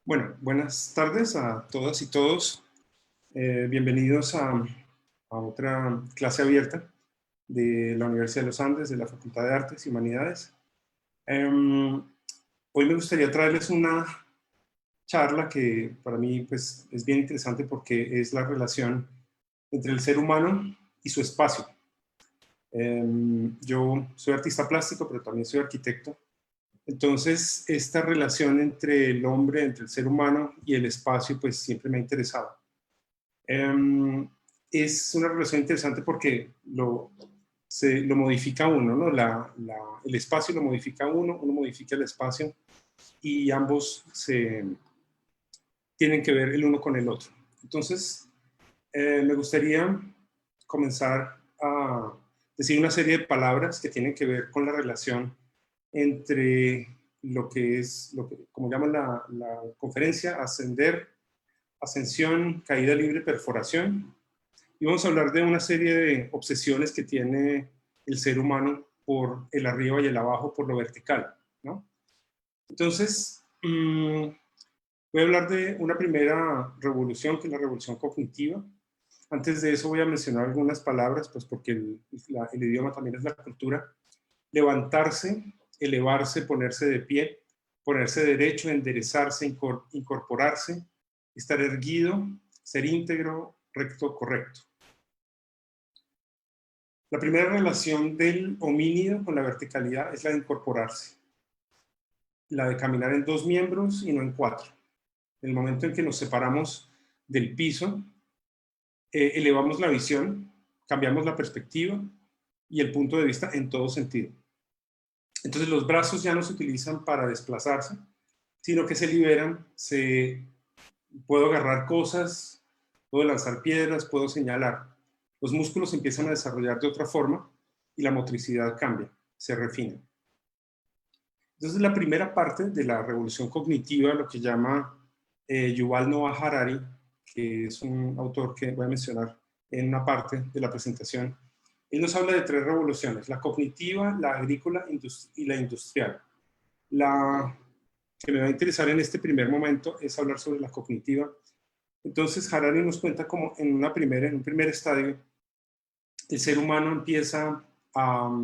Bueno, buenas tardes a todas y todos. Bienvenidos a otra clase abierta de la Universidad de los Andes, de la Facultad de Artes y Humanidades. Hoy me gustaría traerles una charla que para mí pues, es bien interesante porque es la relación entre el ser humano y su espacio. Yo soy artista plástico, pero también soy arquitecto. Entonces, esta relación entre el hombre, entre el ser humano y el espacio, pues siempre me ha interesado. Eh, es una relación interesante porque lo modifica uno, ¿no? El espacio lo modifica uno modifica el espacio y ambos se tienen que ver el uno con el otro. Entonces, me gustaría comenzar a decir una serie de palabras que tienen que ver con la relación entre lo que es, como llaman la conferencia, ascender, ascensión, caída libre, perforación. Y vamos a hablar de una serie de obsesiones que tiene el ser humano por el arriba y el abajo, por lo vertical, ¿no? Entonces, voy a hablar de una primera revolución, que es la revolución cognitiva. Antes de eso voy a mencionar algunas palabras, pues porque el idioma también es la cultura. Levantarse, elevarse, ponerse de pie, ponerse derecho, enderezarse, incorporarse, estar erguido, ser íntegro, recto, correcto. La primera relación del homínido con la verticalidad es la de incorporarse, la de caminar en dos miembros y no en cuatro. En el momento en que nos separamos del piso, elevamos la visión, cambiamos la perspectiva y el punto de vista en todo sentido. Entonces los brazos ya no se utilizan para desplazarse, sino que se liberan, puedo agarrar cosas, puedo lanzar piedras, puedo señalar. Los músculos se empiezan a desarrollar de otra forma y la motricidad cambia, se refina. Entonces la primera parte de la revolución cognitiva, lo que llama Yuval Noah Harari, que es un autor que voy a mencionar en una parte de la presentación, él nos habla de tres revoluciones: la cognitiva, la agrícola y la industrial. La que me va a interesar en este primer momento es hablar sobre la cognitiva. Entonces Harari nos cuenta cómo en un primer estadio el ser humano empieza a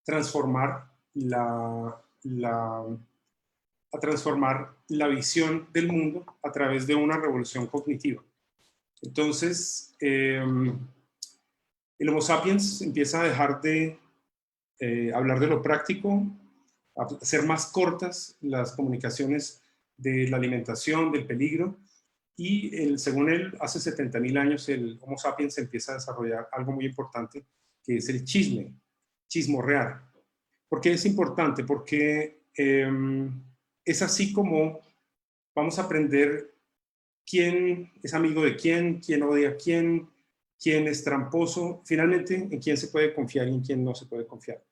transformar a transformar la visión del mundo a través de una revolución cognitiva. Entonces, el Homo sapiens empieza a dejar de hablar de lo práctico, a hacer más cortas las comunicaciones de la alimentación, del peligro, y según él, hace 70.000 años el Homo sapiens empieza a desarrollar algo muy importante, que es el chismorrear. ¿Por qué es importante? Porque es así como vamos a aprender quién es amigo de quién odia a quién es tramposo, finalmente en quién se puede confiar y en quién no se puede confiar.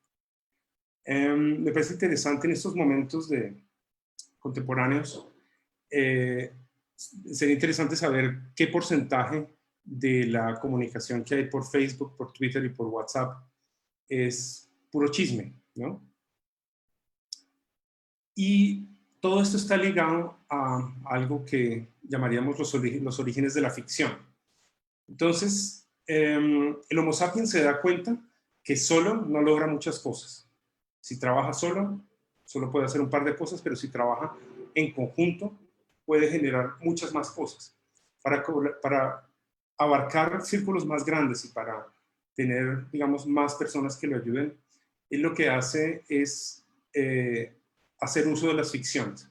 Me parece interesante en estos momentos contemporáneos, sería interesante saber qué porcentaje de la comunicación que hay por Facebook, por Twitter y por WhatsApp es puro chisme, ¿no? Y todo esto está ligado a algo que llamaríamos los orígenes de la ficción. Entonces, el Homo sapiens se da cuenta que solo no logra muchas cosas. Si trabaja solo puede hacer un par de cosas, pero si trabaja en conjunto, puede generar muchas más cosas. Para abarcar círculos más grandes y para tener, digamos, más personas que lo ayuden, él lo que hace es hacer uso de las ficciones.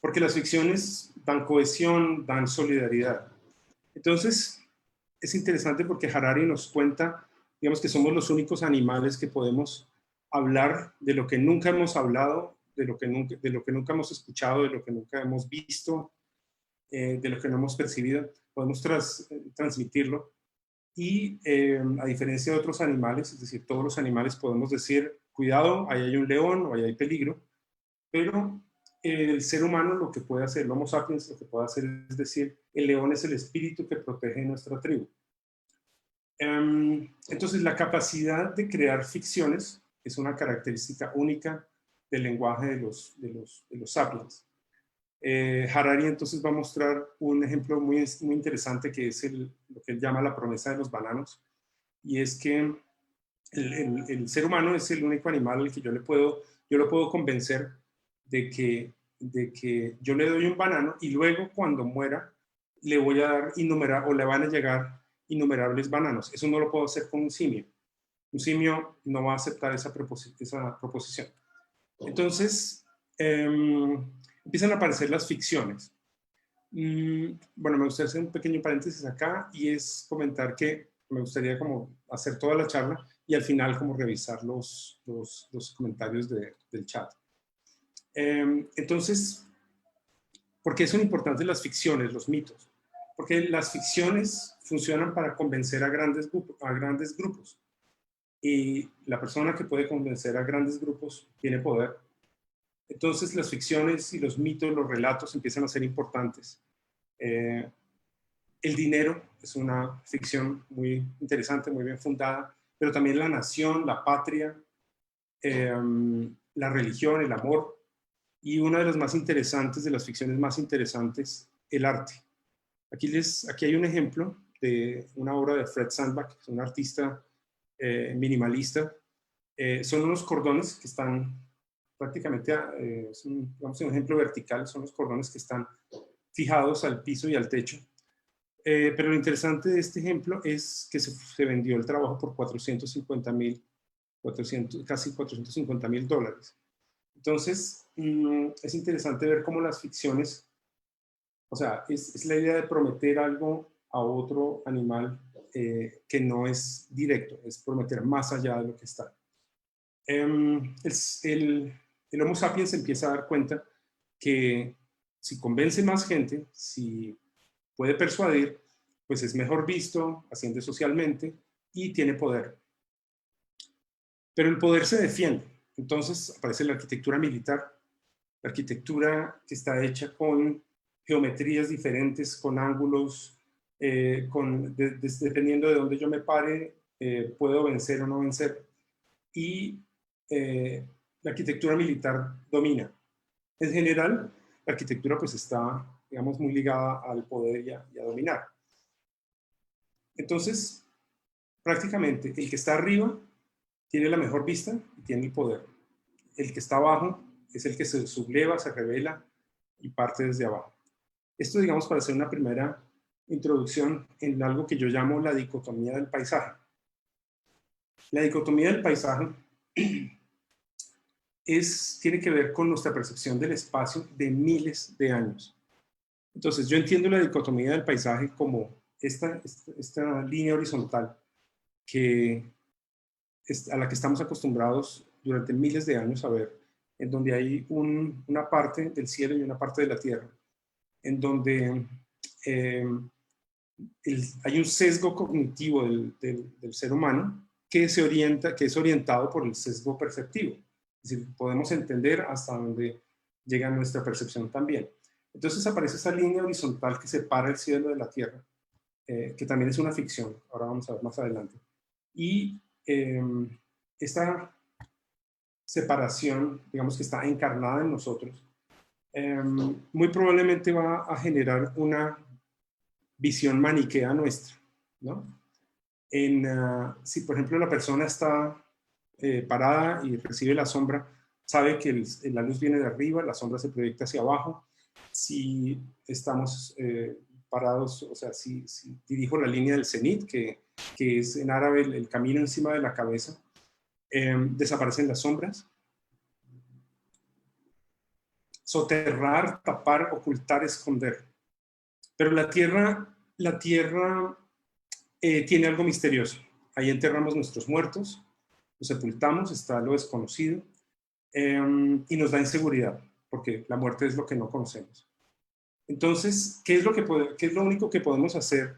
Porque las ficciones dan cohesión, dan solidaridad. Entonces, es interesante porque Harari nos cuenta, digamos, que somos los únicos animales que podemos hablar de lo que nunca hemos hablado, de lo que nunca hemos escuchado, de lo que nunca hemos visto, de lo que no hemos percibido. Podemos transmitirlo. Y a diferencia de otros animales, es decir, todos los animales podemos decir, cuidado, ahí hay un león o ahí hay peligro, pero el ser humano lo que puede hacer, el Homo sapiens lo que puede hacer es decir, el león es el espíritu que protege nuestra tribu. Entonces, la capacidad de crear ficciones es una característica única del lenguaje de los sapiens. Harari entonces va a mostrar un ejemplo muy, muy interesante que es lo que él llama la promesa de los bananos, y es que el ser humano es el único animal al que yo lo puedo convencer de que yo le doy un banano y luego cuando muera le voy a dar o le van a llegar innumerables bananos. Eso no lo puedo hacer con un simio. Un simio no va a aceptar esa proposición. Entonces, empiezan a aparecer las ficciones. Bueno, me gustaría hacer un pequeño paréntesis acá y es comentar que me gustaría como hacer toda la charla y al final como revisar los comentarios del chat. Entonces, ¿por qué son importantes las ficciones, los mitos? Porque las ficciones funcionan para convencer a grandes grupos. Y la persona que puede convencer a grandes grupos tiene poder. Entonces las ficciones y los mitos, los relatos empiezan a ser importantes. El dinero es una ficción muy interesante, muy bien fundada, pero también la nación, la patria, la religión, el amor, y una de las más interesantes, de las ficciones más interesantes, el arte. Aquí hay un ejemplo de una obra de Fred Sandback, que es un artista minimalista. Son unos cordones que están prácticamente, digamos, un ejemplo vertical, son los cordones que están fijados al piso y al techo. Pero lo interesante de este ejemplo es que se vendió el trabajo por casi $450,000. Entonces, es interesante ver cómo las ficciones, o sea, es la idea de prometer algo a otro animal que no es directo, es prometer más allá de lo que está. El Homo sapiens empieza a dar cuenta que si convence más gente, si puede persuadir, pues es mejor visto, asciende socialmente y tiene poder. Pero el poder se defiende. Entonces aparece la arquitectura militar, la arquitectura que está hecha con geometrías diferentes, con ángulos, dependiendo de dónde yo me pare, puedo vencer o no vencer. Y la arquitectura militar domina. En general, la arquitectura pues está, digamos, muy ligada al poder y a dominar. Entonces, prácticamente, el que está arriba tiene la mejor vista y tiene el poder. El que está abajo es el que se subleva, se revela y parte desde abajo. Esto, digamos, para hacer una primera introducción en algo que yo llamo la dicotomía del paisaje. La dicotomía del paisaje tiene que ver con nuestra percepción del espacio de miles de años. Entonces, yo entiendo la dicotomía del paisaje como esta línea horizontal a la que estamos acostumbrados durante miles de años a ver, en donde hay una parte del cielo y una parte de la tierra, en donde hay un sesgo cognitivo del ser humano que es orientado por el sesgo perceptivo. Es decir, podemos entender hasta dónde llega nuestra percepción también. Entonces aparece esa línea horizontal que separa el cielo de la tierra, que también es una ficción, ahora vamos a ver más adelante. Y esta separación, digamos que está encarnada en nosotros, muy probablemente va a generar una visión maniquea nuestra, ¿no? Si por ejemplo la persona está parada y recibe la sombra, sabe que la luz viene de arriba, la sombra se proyecta hacia abajo. Si estamos parados, o sea, si dirijo la línea del cenit, que es en árabe el camino encima de la cabeza, desaparecen las sombras. Soterrar, tapar, ocultar, esconder. Pero la tierra tiene algo misterioso. Ahí enterramos nuestros muertos, los sepultamos, está lo desconocido, y nos da inseguridad, porque la muerte es lo que no conocemos. Entonces, ¿qué es lo único que podemos hacer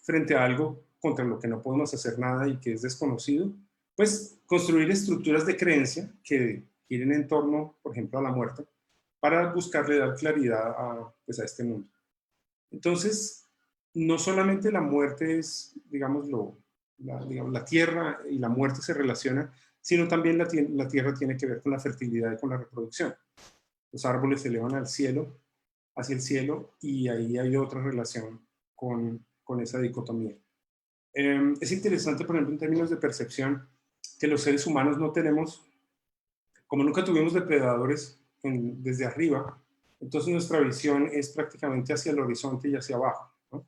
frente a algo contra lo que no podemos hacer nada y que es desconocido? Pues construir estructuras de creencia que giren en torno, por ejemplo, a la muerte, para buscarle dar claridad pues a este mundo. Entonces, no solamente la muerte es, digamos, la tierra y la muerte se relacionan, sino también la tierra tiene que ver con la fertilidad y con la reproducción. Los árboles se elevan al cielo hacia el cielo, y ahí hay otra relación con esa dicotomía. Es interesante, por ejemplo, en términos de percepción, que los seres humanos no tenemos, como nunca tuvimos depredadores desde arriba, entonces nuestra visión es prácticamente hacia el horizonte y hacia abajo, ¿no?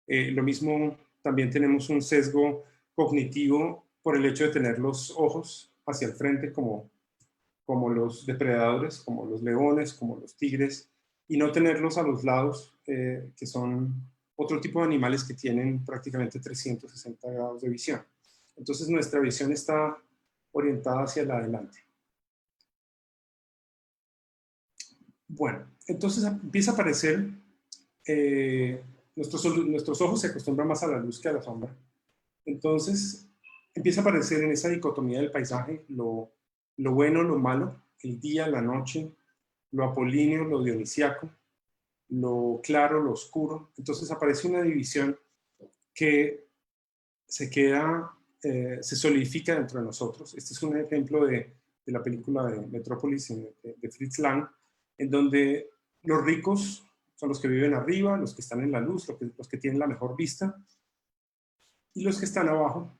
Lo mismo, también tenemos un sesgo cognitivo por el hecho de tener los ojos hacia el frente como los depredadores, como los leones, como los tigres, y no tenerlos a los lados, que son otro tipo de animales que tienen prácticamente 360 grados de visión. Entonces nuestra visión está orientada hacia el adelante. Bueno, entonces empieza a aparecer, nuestros ojos se acostumbran más a la luz que a la sombra. Entonces empieza a aparecer en esa dicotomía del paisaje lo bueno, lo malo, el día, la noche, lo apolíneo, lo dionisíaco, lo claro, lo oscuro. Entonces aparece una división que se queda, se solidifica dentro de nosotros. Este es un ejemplo de la película de Metrópolis de Fritz Lang, en donde los ricos son los que viven arriba, los que están en la luz, los que tienen la mejor vista, y los que están abajo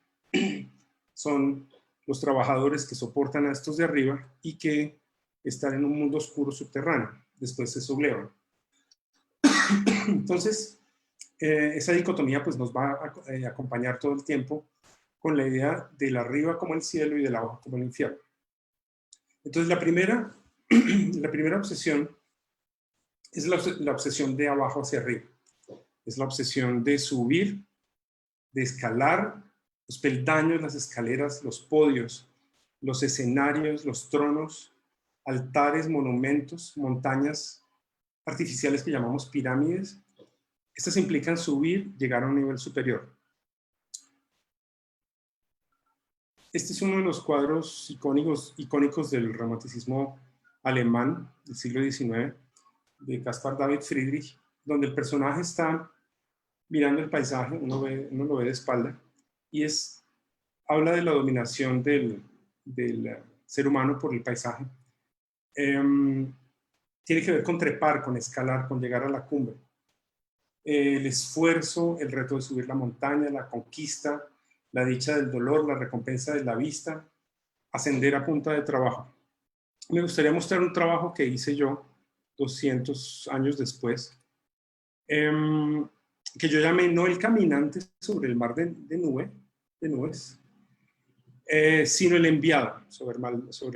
son los trabajadores que soportan a estos de arriba y que están en un mundo oscuro subterráneo. Después se sublevan. Entonces, esa dicotomía pues, nos va a acompañar todo el tiempo con la idea del arriba como el cielo y del abajo como el infierno. Entonces, la primera obsesión es la obsesión de abajo hacia arriba. Es la obsesión de subir, de escalar los peldaños, las escaleras, los podios, los escenarios, los tronos, altares, monumentos, montañas artificiales que llamamos pirámides. Estas implican subir, llegar a un nivel superior. Este es uno de los cuadros icónicos del romanticismo alemán del siglo XIX, de Caspar David Friedrich, donde el personaje está mirando el paisaje, uno lo ve de espalda, y habla de la dominación del ser humano por el paisaje. Tiene que ver con trepar, con escalar, con llegar a la cumbre. El esfuerzo, el reto de subir la montaña, la conquista, la dicha del dolor, la recompensa de la vista, ascender a punta de trabajo. Me gustaría mostrar un trabajo que hice yo 200 años después, que yo llamé no el caminante sobre el mar de nubes, sino el enviado sobre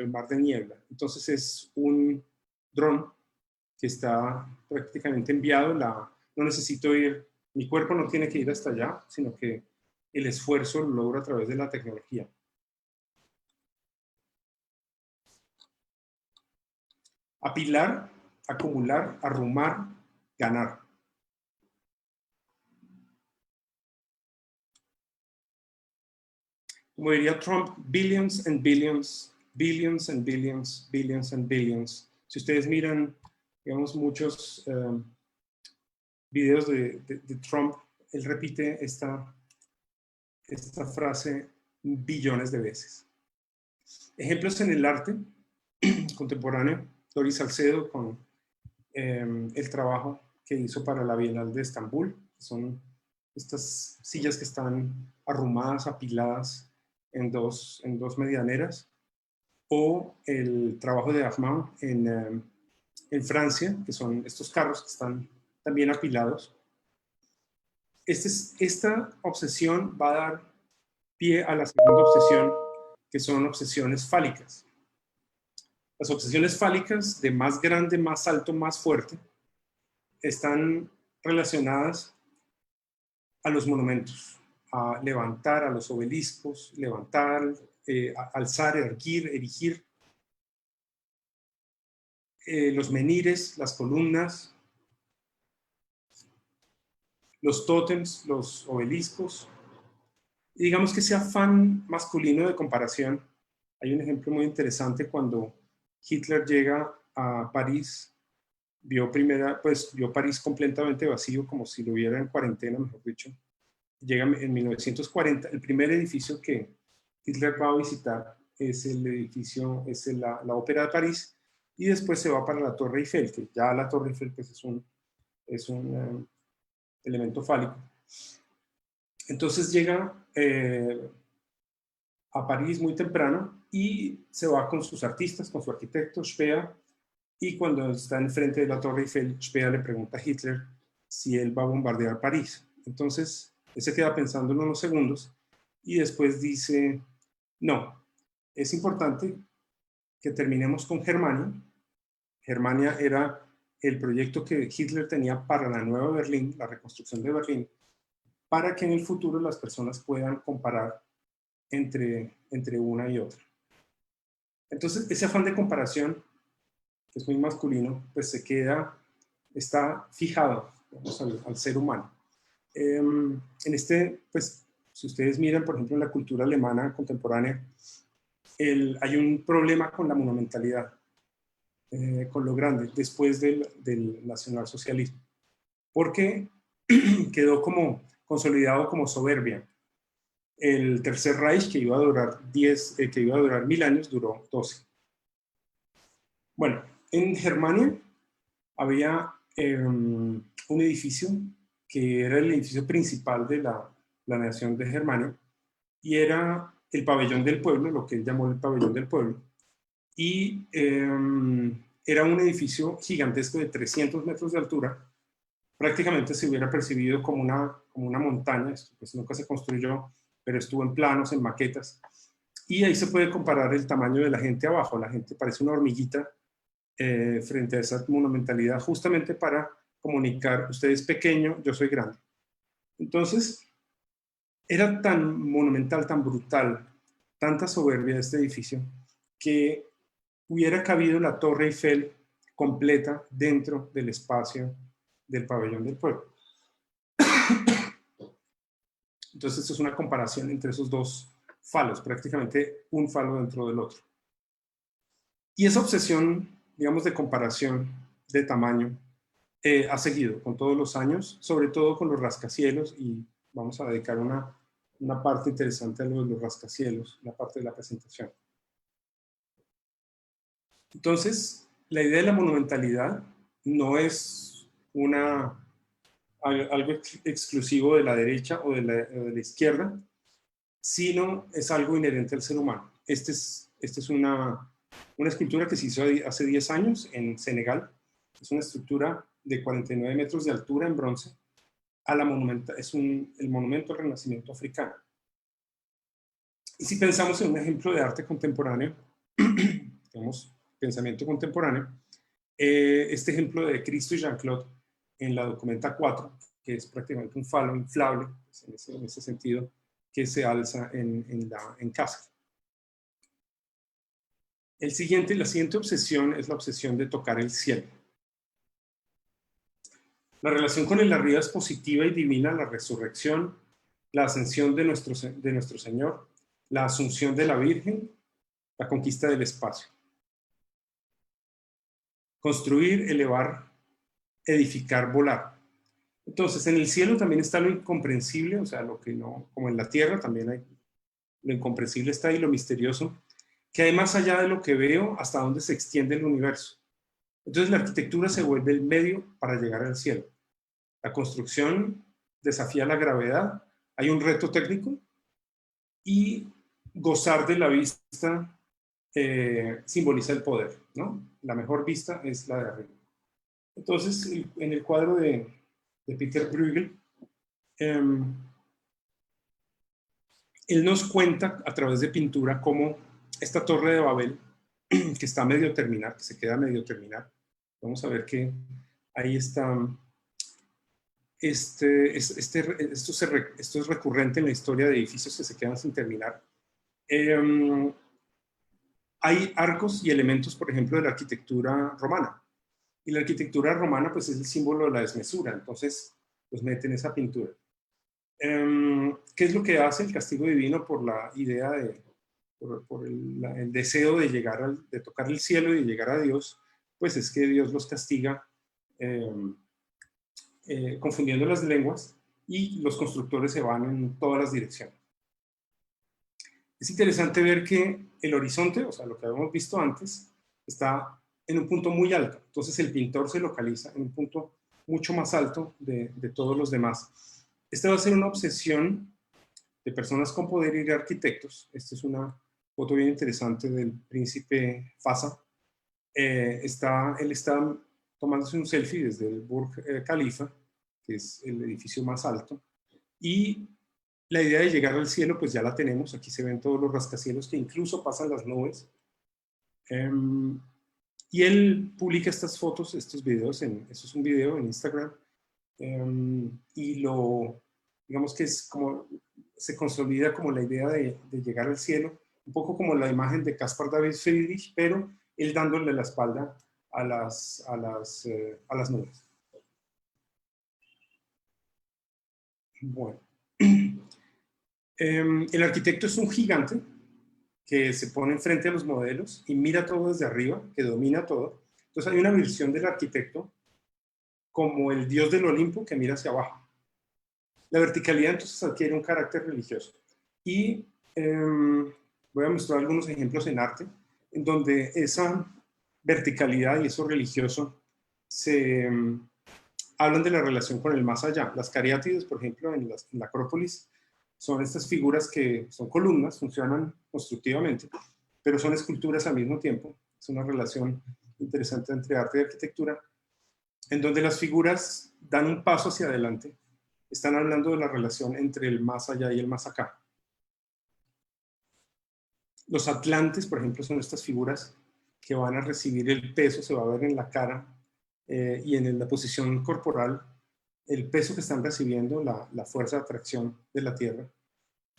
el mar de niebla. Entonces es un dron que está prácticamente enviado, no necesito ir, mi cuerpo no tiene que ir hasta allá, sino que el esfuerzo lo logro a través de la tecnología. Apilar, acumular, arrumar, ganar. Como diría Trump, billions and billions, billions and billions, billions and billions. Si ustedes miran, digamos, muchos videos de Trump, él repite esta frase billones de veces. Ejemplos en el arte contemporáneo, Doris Salcedo con el trabajo que hizo para la Bienal de Estambul, que son estas sillas que están arrumadas, apiladas en dos medianeras, o el trabajo de Armand en Francia, que son estos carros que están también apilados. Esta obsesión va a dar pie a la segunda obsesión, que son obsesiones fálicas. Las obsesiones fálicas de más grande, más alto, más fuerte, están relacionadas a los monumentos, a levantar, a los obeliscos, levantar, alzar, erigir, los menires, las columnas, los tótems, los obeliscos. Y digamos que ese afán masculino de comparación, hay un ejemplo muy interesante cuando Hitler llega a París, vio París completamente vacío, como si lo hubiera en cuarentena, mejor dicho. Llega en 1940, el primer edificio que Hitler va a visitar es el edificio, es la Ópera de París, y después se va para la Torre Eiffel, que ya la Torre Eiffel pues, es un elemento fálico. Entonces llega a París muy temprano y se va con sus artistas, con su arquitecto, Speer, y cuando está enfrente de la Torre Eiffel, Speer le pregunta a Hitler si él va a bombardear París. Entonces, él se queda pensando en unos segundos y después dice, no, es importante que terminemos con Germania. Germania era el proyecto que Hitler tenía para la nueva Berlín, la reconstrucción de Berlín, para que en el futuro las personas puedan comparar entre una y otra. Entonces, ese afán de comparación, que es muy masculino, pues se queda, está fijado, digamos, al ser humano. En pues, si ustedes miran, por ejemplo, en la cultura alemana contemporánea, hay un problema con la monumentalidad, con lo grande, después del nacionalsocialismo, porque quedó como consolidado como soberbia. El Tercer Reich, que iba a durar 1000 años, duró 12. Bueno, en Germania había un edificio que era el edificio principal de la nación de Germania, y era el pabellón del pueblo, lo que él llamó el pabellón del pueblo, y era un edificio gigantesco de 300 metros de altura. Prácticamente se hubiera percibido como una montaña. Esto pues nunca se construyó, pero estuvo en planos, en maquetas, y ahí se puede comparar el tamaño de la gente abajo. La gente parece una hormiguita frente a esa monumentalidad, justamente para comunicar, usted es pequeño, yo soy grande. Entonces, era tan monumental, tan brutal, tanta soberbia de este edificio, que hubiera cabido la Torre Eiffel completa dentro del espacio del pabellón del pueblo. Entonces, esto es una comparación entre esos dos falos, prácticamente un falo dentro del otro. Y esa obsesión, digamos, de comparación de tamaño ha seguido con todos los años, sobre todo con los rascacielos, y vamos a dedicar una parte interesante a los rascacielos, la parte de la presentación. Entonces, la idea de la monumentalidad no es algo exclusivo de la derecha o de la izquierda, sino es algo inherente al ser humano. Esta es una escultura que se hizo hace 10 años en Senegal. Es una estructura de 49 metros de altura en bronce. Es el monumento al Renacimiento africano. Y si pensamos en un ejemplo de arte contemporáneo, digamos, pensamiento contemporáneo, este ejemplo de Cristo y Jean-Claude en la Documenta 4, que es prácticamente un falo inflable, pues en ese sentido, que se alza en casa. La siguiente obsesión es la obsesión de tocar el cielo. La relación con el arriba es positiva y divina, la resurrección, la ascensión de nuestro Señor, la asunción de la Virgen, la conquista del espacio. Construir, elevar, edificar, volar. Entonces, en el cielo también está lo incomprensible, o sea, lo que no, como en la tierra también hay, lo incomprensible está ahí, lo misterioso, que hay más allá de lo que veo, hasta donde se extiende el universo. Entonces, la arquitectura se vuelve el medio para llegar al cielo. La construcción desafía la gravedad, hay un reto técnico, y gozar de la vista simboliza el poder, ¿no? La mejor vista es la de arriba. Entonces, en el cuadro de Peter Bruegel, él nos cuenta a través de pintura cómo esta torre de Babel, que está a medio terminar, que se queda a medio terminar, vamos a ver que ahí está, esto es recurrente en la historia de edificios que se quedan sin terminar. Hay arcos y elementos, por ejemplo, de la arquitectura romana. Y la arquitectura romana, pues, es el símbolo de la desmesura. Entonces, pues, meten esa pintura. ¿Qué es lo que hace el castigo divino por la idea por el deseo de de tocar el cielo y de llegar a Dios? Pues es que Dios los castiga confundiendo las lenguas, y los constructores se van en todas las direcciones. Es interesante ver que el horizonte, o sea, lo que habíamos visto antes, está en un punto muy alto. Entonces el pintor se localiza en un punto mucho más alto de todos los demás. Esta va a ser una obsesión de personas con poder y de arquitectos. Esta es una foto bien interesante del príncipe Fasa. Él está tomándose un selfie desde el Burj Khalifa, que es el edificio más alto, y la idea de llegar al cielo pues ya la tenemos. Aquí se ven todos los rascacielos que incluso pasan las nubes. Y él publica estas fotos, estos videos, eso es un video en Instagram, y digamos que es como, se consolida como la idea de llegar al cielo, un poco como la imagen de Caspar David Friedrich, pero él dándole la espalda a las nubes. Bueno. El arquitecto es un gigante que se pone enfrente a los modelos y mira todo desde arriba, que domina todo. Entonces hay una visión del arquitecto como el dios del Olimpo que mira hacia abajo. La verticalidad entonces adquiere un carácter religioso. Y voy a mostrar algunos ejemplos en arte, en donde esa verticalidad y eso religioso hablan de la relación con el más allá. Las cariátides, por ejemplo, en la Acrópolis, son estas figuras que son columnas, funcionan constructivamente, pero son esculturas al mismo tiempo. Es una relación interesante entre arte y arquitectura, en donde las figuras dan un paso hacia adelante. Están hablando de la relación entre el más allá y el más acá. Los atlantes, por ejemplo, son estas figuras que van a recibir el peso, se va a ver en la cara y en la posición corporal, el peso que están recibiendo, la fuerza de atracción de la Tierra.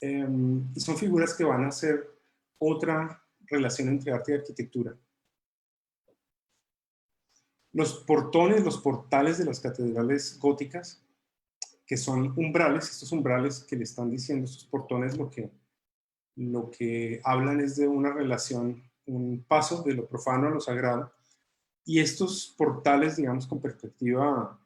Y son figuras que van a hacer otra relación entre arte y arquitectura. Los portones, los portales de las catedrales góticas, que son umbrales, estos umbrales que le están diciendo, estos portones, lo que hablan es de una relación, un paso de lo profano a lo sagrado. Y estos portales, digamos, con perspectiva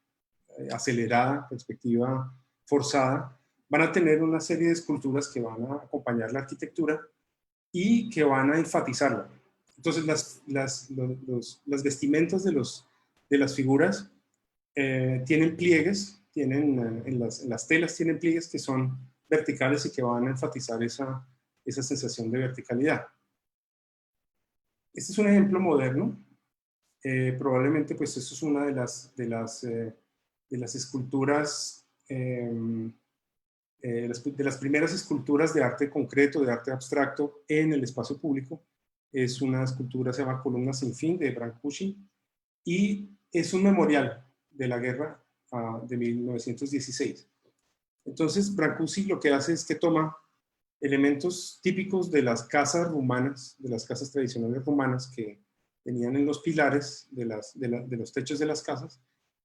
acelerada, perspectiva forzada, van a tener una serie de esculturas que van a acompañar la arquitectura y que van a enfatizarla. Entonces, las vestimentas de las figuras tienen pliegues, en las telas tienen pliegues que son verticales y que van a enfatizar esa sensación de verticalidad. Este es un ejemplo moderno. Probablemente, pues, esto es una de las esculturas, de las primeras esculturas de arte concreto, de arte abstracto en el espacio público. Es una escultura, se llama Columna sin fin, de Brancusi, y es un memorial de la guerra de 1916. Entonces, Brancusi lo que hace es que toma elementos típicos de las casas rumanas, de las casas tradicionales rumanas que tenían en los pilares de los techos de las casas,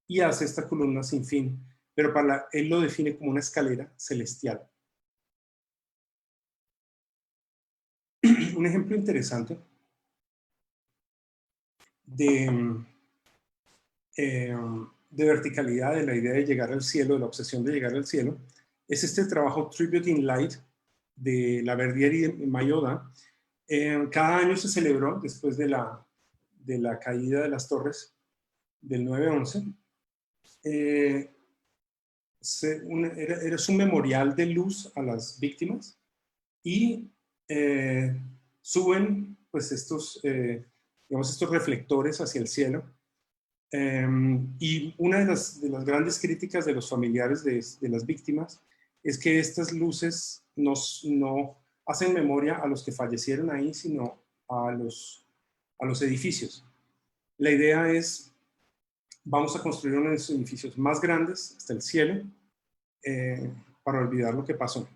y hace esta columna sin fin, pero él lo define como una escalera celestial. Un ejemplo interesante de verticalidad, de la idea de llegar al cielo, de la obsesión de llegar al cielo, es este trabajo Tribute in Light de Laverdière y Mayoda. Cada año se celebró, después de la caída de las torres del 9/11, era un memorial de luz a las víctimas, y suben pues estos reflectores hacia el cielo. Y una de las grandes críticas de los familiares de las víctimas es que estas luces no hacen memoria a los que fallecieron ahí, sino a los edificios. La idea es, vamos a construir uno de los edificios más grandes hasta el cielo para olvidar lo que pasó.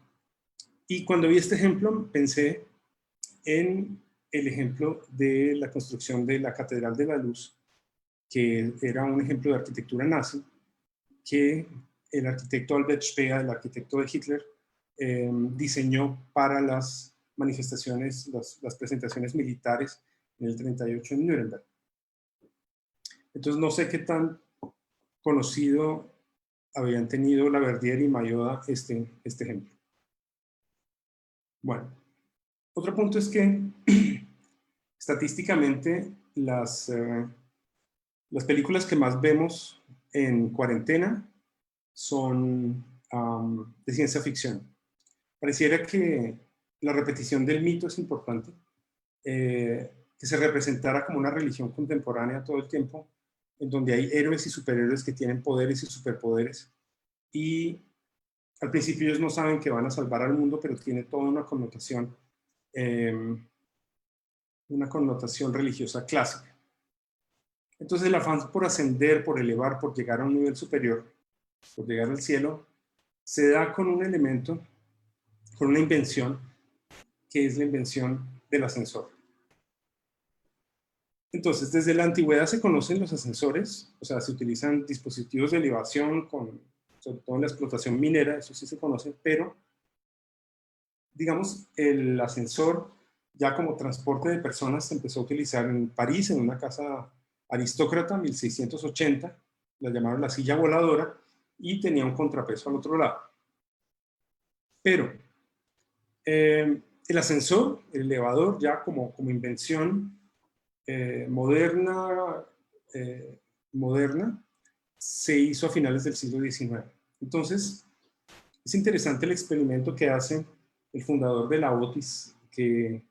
Y cuando vi este ejemplo, pensé en el ejemplo de la construcción de la Catedral de la Luz, que era un ejemplo de arquitectura nazi, que el arquitecto Albert Speer, el arquitecto de Hitler, diseñó para las manifestaciones, las presentaciones militares en el 38 en Nuremberg. Entonces no sé qué tan conocido habían tenido Laverdière y Mayoda este ejemplo. Bueno, otro punto es que estadísticamente las películas que más vemos en cuarentena son de ciencia ficción. Pareciera que la repetición del mito es importante, que se representara como una religión contemporánea todo el tiempo, en donde hay héroes y superhéroes que tienen poderes y superpoderes. Y al principio ellos no saben que van a salvar al mundo, pero tiene toda una connotación religiosa clásica. Entonces el afán por ascender, por elevar, por llegar a un nivel superior, por llegar al cielo, se da con un elemento, con una invención, que es la invención del ascensor. Entonces, desde la antigüedad se conocen los ascensores, o sea, se utilizan dispositivos de elevación, sobre todo en la explotación minera, eso sí se conoce, pero, digamos, el ascensor ya como transporte de personas se empezó a utilizar en París, en una casa aristócrata, 1680, la llamaron la silla voladora, y tenía un contrapeso al otro lado. Pero el ascensor, el elevador, ya como invención moderna, se hizo a finales del siglo XIX. Entonces, es interesante el experimento que hace el fundador de la Otis, que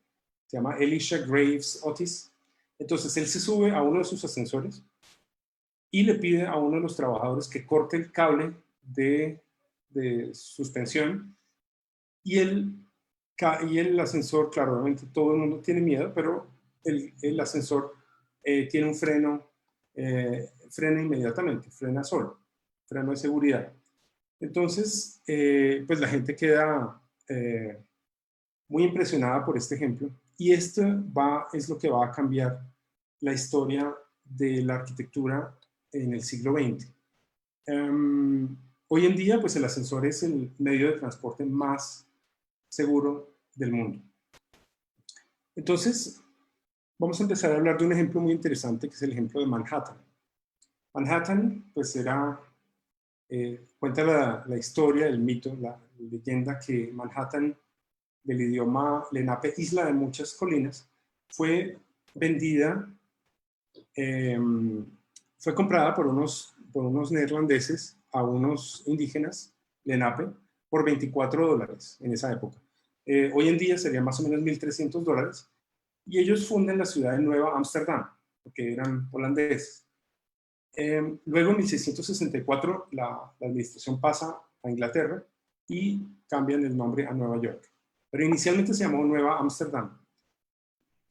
se llama Elisha Graves Otis. Entonces, él se sube a uno de sus ascensores y le pide a uno de los trabajadores que corte el cable de suspensión, y el ascensor, claro, obviamente todo el mundo tiene miedo, pero el ascensor tiene un freno, frena inmediatamente, frena solo, freno de seguridad. Entonces, pues la gente queda muy impresionada por este ejemplo, y esto es lo que va a cambiar la historia de la arquitectura en el siglo XX. Hoy en día, pues el ascensor es el medio de transporte más seguro del mundo. Entonces, vamos a empezar a hablar de un ejemplo muy interesante, que es el ejemplo de Manhattan. Manhattan, pues cuenta la historia, el mito, la leyenda que Manhattan, del idioma Lenape, isla de muchas colinas, fue vendida, fue comprada por unos neerlandeses a unos indígenas, Lenape, por $24 en esa época. Hoy en día sería más o menos $1.300, y ellos fundan la ciudad de Nueva Ámsterdam, porque eran holandeses. Luego, en 1664, la administración pasa a Inglaterra y cambian el nombre a Nueva York. Pero inicialmente se llamó Nueva Ámsterdam.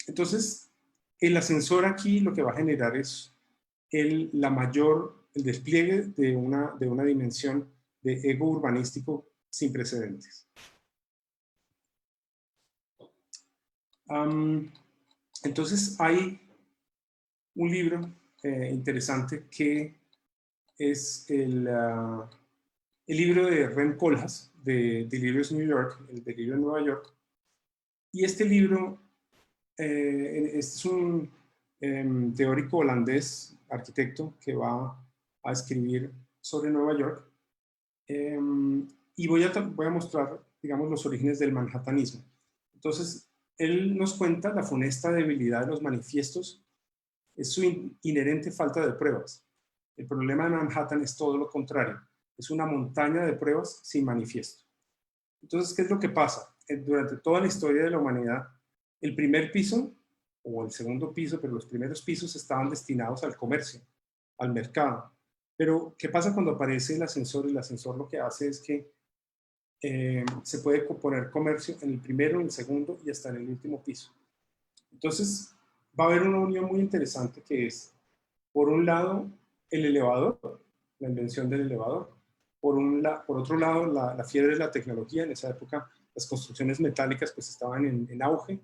Entonces, el ascensor aquí lo que va a generar es el despliegue de una dimensión de ego urbanístico sin precedentes. Entonces, hay un libro interesante que es el libro de Rem Koolhaas, de Delirious New York, el Delirio de Nueva York. Y este libro, este es un teórico holandés, arquitecto, que va a escribir sobre Nueva York. Y voy a mostrar, digamos, los orígenes del manhattanismo. Entonces, él nos cuenta la funesta debilidad de los manifiestos, es su inherente falta de pruebas. El problema de Manhattan es todo lo contrario, es una montaña de pruebas sin manifiesto. Entonces, ¿qué es lo que pasa? Durante toda la historia de la humanidad, el primer piso o el segundo piso, pero los primeros pisos estaban destinados al comercio, al mercado. Pero, ¿qué pasa cuando aparece el ascensor? El ascensor lo que hace es que se puede poner comercio en el primero, en el segundo y hasta en el último piso. Entonces, va a haber una unión muy interesante que es, por un lado, el elevador, la invención del elevador. Por otro lado, la fiebre de la tecnología. En esa época, las construcciones metálicas pues estaban en auge.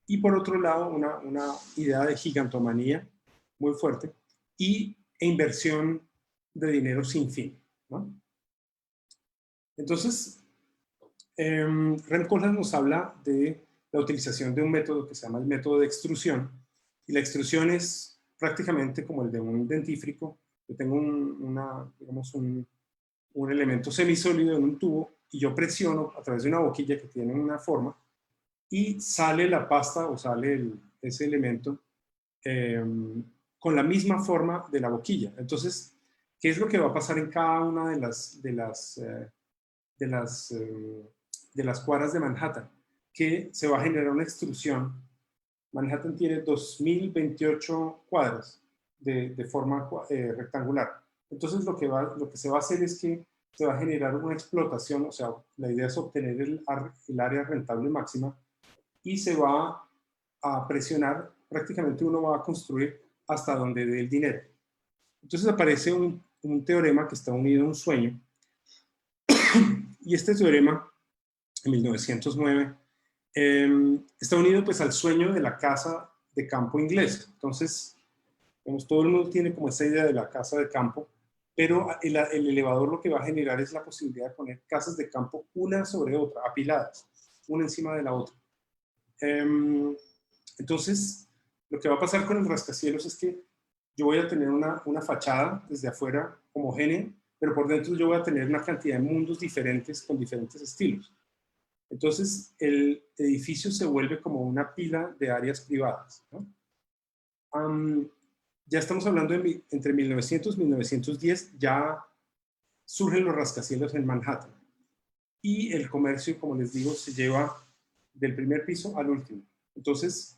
Y por otro lado, una idea de gigantomanía muy fuerte e inversión de dinero sin fin, ¿no? Entonces, Rem Koolhaas nos habla de la utilización de un método que se llama el método de extrusión. Y la extrusión es prácticamente como el de un dentífrico. Yo tengo un elemento semisólido en un tubo y yo presiono a través de una boquilla que tiene una forma y sale la pasta o sale ese elemento con la misma forma de la boquilla. Entonces, ¿qué es lo que va a pasar en cada una de las cuadras de Manhattan? Que se va a generar una extrusión. Manhattan tiene 2028 cuadras de forma rectangular. Entonces lo que se va a hacer es que se va a generar una explotación, o sea, la idea es obtener el área rentable máxima y se va a presionar, prácticamente uno va a construir hasta donde dé el dinero. Entonces aparece un teorema que está unido a un sueño y este teorema, en 1909, está unido pues al sueño de la casa de campo inglesa. Entonces, todo el mundo tiene como esa idea de la casa de campo, pero el elevador lo que va a generar es la posibilidad de poner casas de campo una sobre otra, apiladas, una encima de la otra. Entonces, lo que va a pasar con el rascacielos es que yo voy a tener una fachada desde afuera homogénea, pero por dentro yo voy a tener una cantidad de mundos diferentes con diferentes estilos. Entonces, el edificio se vuelve como una pila de áreas privadas, ¿no? Ya estamos hablando de entre 1900 y 1910, ya surgen los rascacielos en Manhattan. Y el comercio, como les digo, se lleva del primer piso al último. Entonces,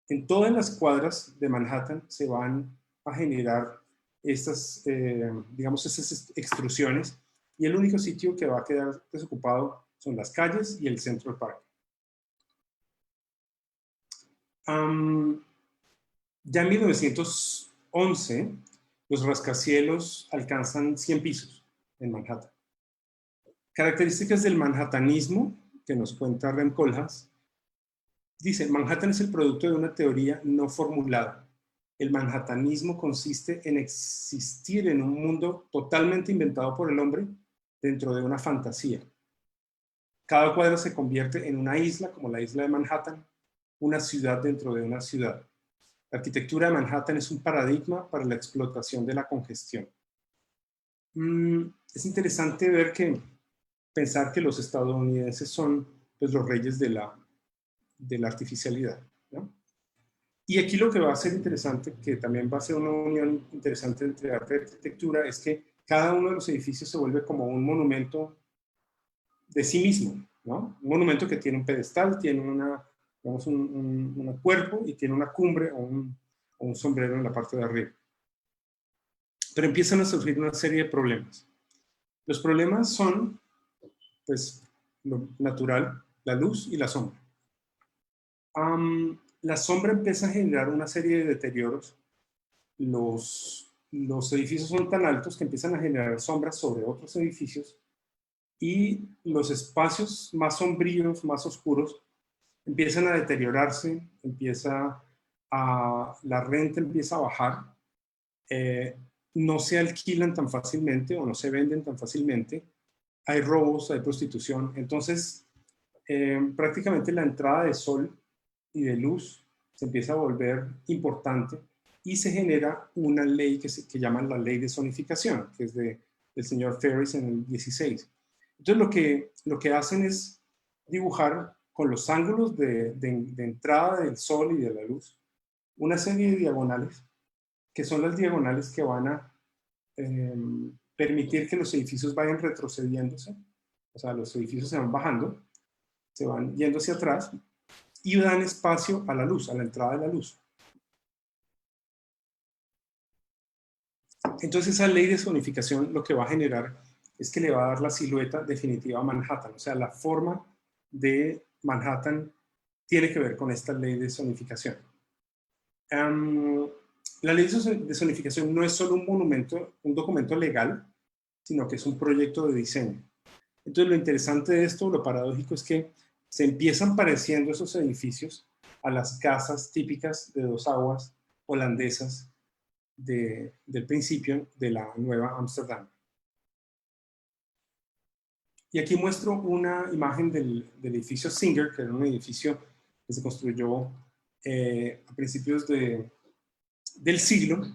en todas las cuadras de Manhattan se van a generar estas, digamos, estas extrusiones, y el único sitio que va a quedar desocupado son las calles y el Central Park. Ya en 1911, los rascacielos alcanzan 100 pisos en Manhattan. Características del manhattanismo, que nos cuenta Rem Koolhaas, dice: Manhattan es el producto de una teoría no formulada. El manhattanismo consiste en existir en un mundo totalmente inventado por el hombre dentro de una fantasía. Cada cuadra se convierte en una isla, como la isla de Manhattan, una ciudad dentro de una ciudad. La arquitectura de Manhattan es un paradigma para la explotación de la congestión. Es interesante pensar que los estadounidenses son pues, los reyes de la artificialidad, ¿no? Y aquí lo que va a ser interesante, que también va a ser una unión interesante entre arte y arquitectura, es que cada uno de los edificios se vuelve como un monumento de sí mismo, ¿no? Un monumento que tiene un pedestal, tiene digamos, un cuerpo y tiene una cumbre o un sombrero en la parte de arriba. Pero empiezan a surgir una serie de problemas. Los problemas son, pues, lo natural, la luz y la sombra. La sombra empieza a generar una serie de deterioros. Los edificios son tan altos que empiezan a generar sombras sobre otros edificios, y los espacios más sombríos, más oscuros, empiezan a deteriorarse, la renta empieza a bajar, no se alquilan tan fácilmente o no se venden tan fácilmente, hay robos, hay prostitución. Entonces, prácticamente la entrada de sol y de luz se empieza a volver importante, y se genera una ley que llaman la ley de zonificación, que es del señor Ferris en el 16. Entonces lo que hacen es dibujar con los ángulos de entrada del sol y de la luz una serie de diagonales, que son las diagonales que van a permitir que los edificios vayan retrocediéndose. O sea, los edificios se van bajando, se van yendo hacia atrás y dan espacio a la luz, a la entrada de la luz. Entonces esa ley de zonificación lo que va a generar es que le va a dar la silueta definitiva a Manhattan. O sea, la forma de Manhattan tiene que ver con esta ley de zonificación. La ley de zonificación no es solo un monumento, un documento legal, sino que es un proyecto de diseño. Entonces lo interesante de esto, lo paradójico, es que se empiezan pareciendo esos edificios a las casas típicas de dos aguas holandesas del principio de la Nueva Ámsterdam. Y aquí muestro una imagen del edificio Singer, que era un edificio que se construyó a principios del siglo,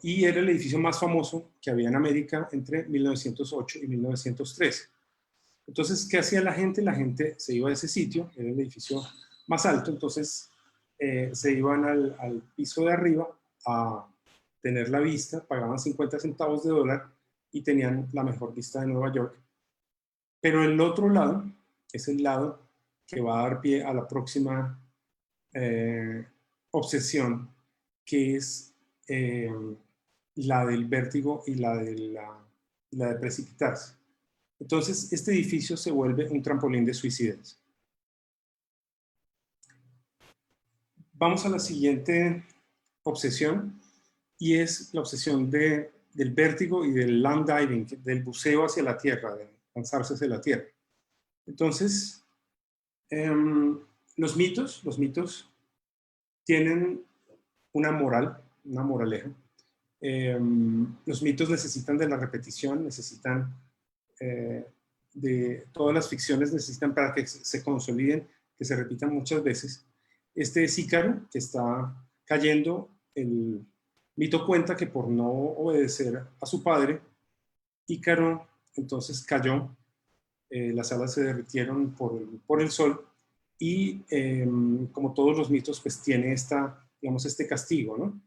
y era el edificio más famoso que había en América entre 1908 y 1913. Entonces, ¿qué hacía la gente? La gente se iba a ese sitio, era el edificio más alto, entonces se iban al piso de arriba a tener la vista, pagaban 50 centavos de dólar y tenían la mejor vista de Nueva York. Pero el otro lado es el lado que va a dar pie a la próxima obsesión, que es la del vértigo y la de precipitarse. Entonces, este edificio se vuelve un trampolín de suicidas. Vamos a la siguiente obsesión, y es la obsesión del vértigo y del land diving, del buceo hacia la tierra, de lanzarse hacia la tierra. Entonces, los mitos tienen una moral, una moraleja. Los mitos necesitan de la repetición, necesitan de todas las ficciones, necesitan para que se consoliden, que se repitan muchas veces. Este es Ícaro, que está cayendo. El mito cuenta que por no obedecer a su padre, Ícaro entonces cayó, las alas se derritieron por el sol, y como todos los mitos, pues tiene digamos, este castigo, ¿no?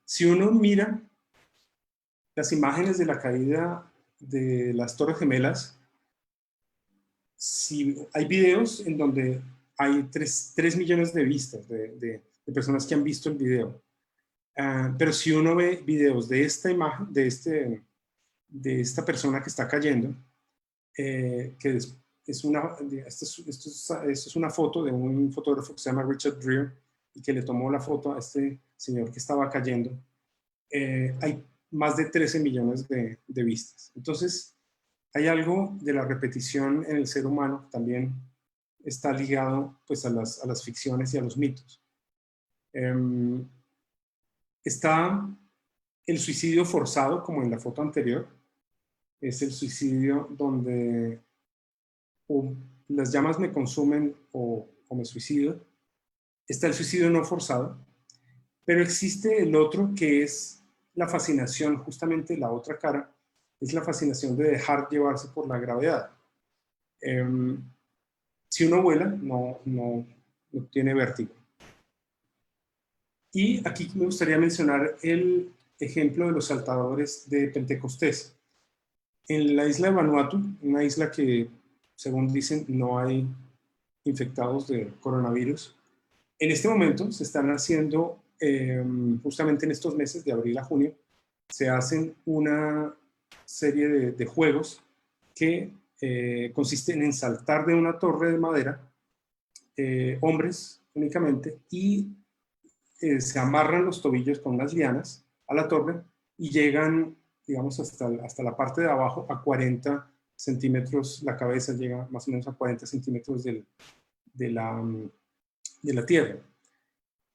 Si uno mira las imágenes de la caída de las Torres Gemelas, si hay videos en donde hay 3 millones de vistas, de personas que han visto el video. Pero si uno ve videos de esta imagen, de esta persona que está cayendo, que esto es una foto de un fotógrafo que se llama Richard Dreher, y que le tomó la foto a este señor que estaba cayendo. Hay más de 13 millones de vistas. Entonces, hay algo de la repetición en el ser humano, también está ligado pues a las ficciones y a los mitos. Está el suicidio forzado, como en la foto anterior. Es el suicidio donde o las llamas me consumen o me suicido. Está el suicidio no forzado, pero existe el otro, que es la fascinación, justamente la otra cara, es la fascinación de dejar llevarse por la gravedad. Si uno vuela, no tiene vértigo. Y aquí me gustaría mencionar el ejemplo de los saltadores de Pentecostés. En la isla de Vanuatu, una isla que, según dicen, no hay infectados de coronavirus, en este momento se están haciendo, justamente en estos meses de abril a junio, se hacen una serie de juegos que consisten en saltar de una torre de madera, hombres únicamente, y se amarran los tobillos con unas lianas a la torre y llegan, digamos, hasta la parte de abajo a 40 centímetros, la cabeza llega más o menos a 40 centímetros de la tierra.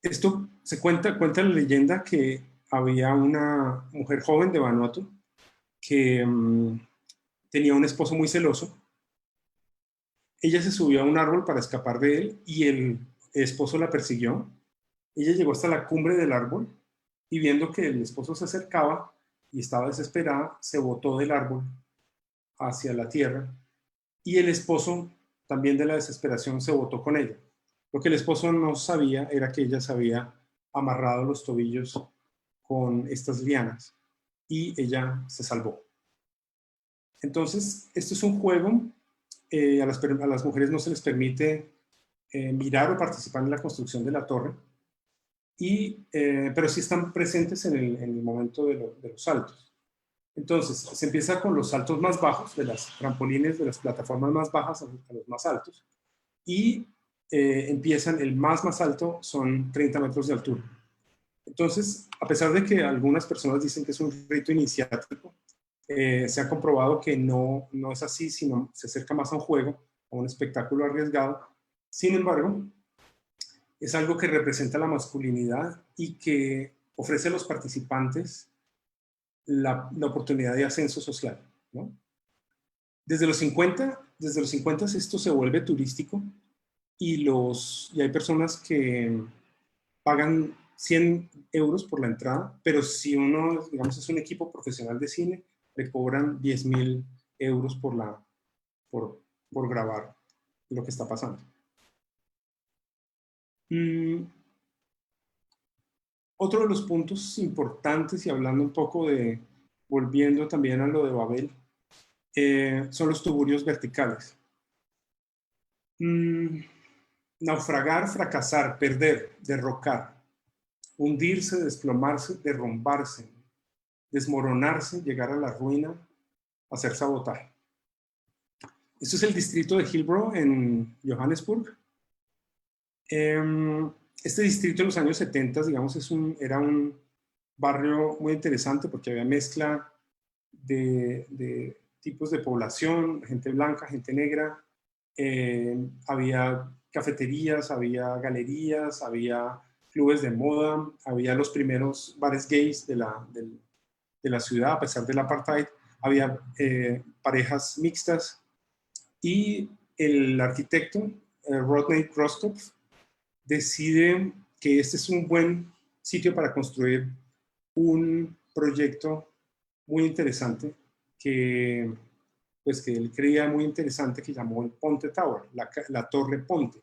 Esto se cuenta la leyenda que había una mujer joven de Vanuatu que tenía un esposo muy celoso. Ella se subió a un árbol para escapar de él y el esposo la persiguió. Ella llegó hasta la cumbre del árbol y, viendo que el esposo se acercaba y estaba desesperada, se botó del árbol hacia la tierra, y el esposo, también de la desesperación, se botó con ella. Lo que el esposo no sabía era que ella se había amarrado los tobillos con estas lianas y ella se salvó. Entonces, esto es un juego. A las mujeres no se les permite mirar o participar en la construcción de la torre, pero sí están presentes en el momento de los saltos. Entonces, se empieza con los saltos más bajos, de las trampolines, de las plataformas más bajas a los más altos, y empiezan, el más alto son 30 metros de altura. Entonces, a pesar de que algunas personas dicen que es un rito iniciático, se ha comprobado que no es así, sino se acerca más a un juego, a un espectáculo arriesgado. Sin embargo, es algo que representa la masculinidad y que ofrece a los participantes la oportunidad de ascenso social, ¿no? Desde los 50 esto se vuelve turístico, y hay personas que pagan 100 euros por la entrada, pero si uno, digamos, es un equipo profesional de cine, le cobran 10.000 euros por grabar lo que está pasando. Mm, Otro de los puntos importantes, y hablando un poco de, volviendo también a lo de Babel, son los tuburios verticales. Mm, Naufragar, fracasar, perder, derrocar, hundirse, desplomarse, derrumbarse, desmoronarse, llegar a la ruina, hacer sabotaje. Esto es el distrito de Hillbrow en Johannesburg. Este distrito en los años 70, digamos, era un barrio muy interesante porque había mezcla de tipos de población, gente blanca, gente negra, había cafeterías, había galerías, había clubes de moda, había los primeros bares gays de la ciudad, a pesar del apartheid, había parejas mixtas, y el arquitecto Rodney Groskopf decide que este es un buen sitio para construir un proyecto muy interesante que, pues, que él creía muy interesante, que llamó el Ponte Tower, la Torre Ponte.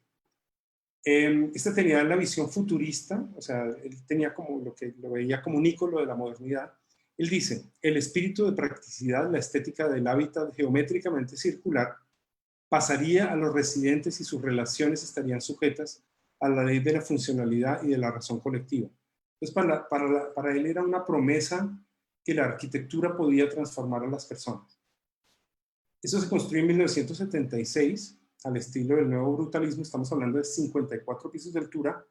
Este tenía la visión futurista, o sea, él tenía como lo veía como un ícono de la modernidad. Él dice: el espíritu de practicidad, la estética del hábitat geométricamente circular, pasaría a los residentes y sus relaciones estarían sujetas a la ley de la funcionalidad y de la razón colectiva. Entonces, para él era una promesa que la arquitectura podía transformar a las personas. Eso se construyó en 1976, al estilo del nuevo brutalismo. Estamos hablando de 54 pisos de altura,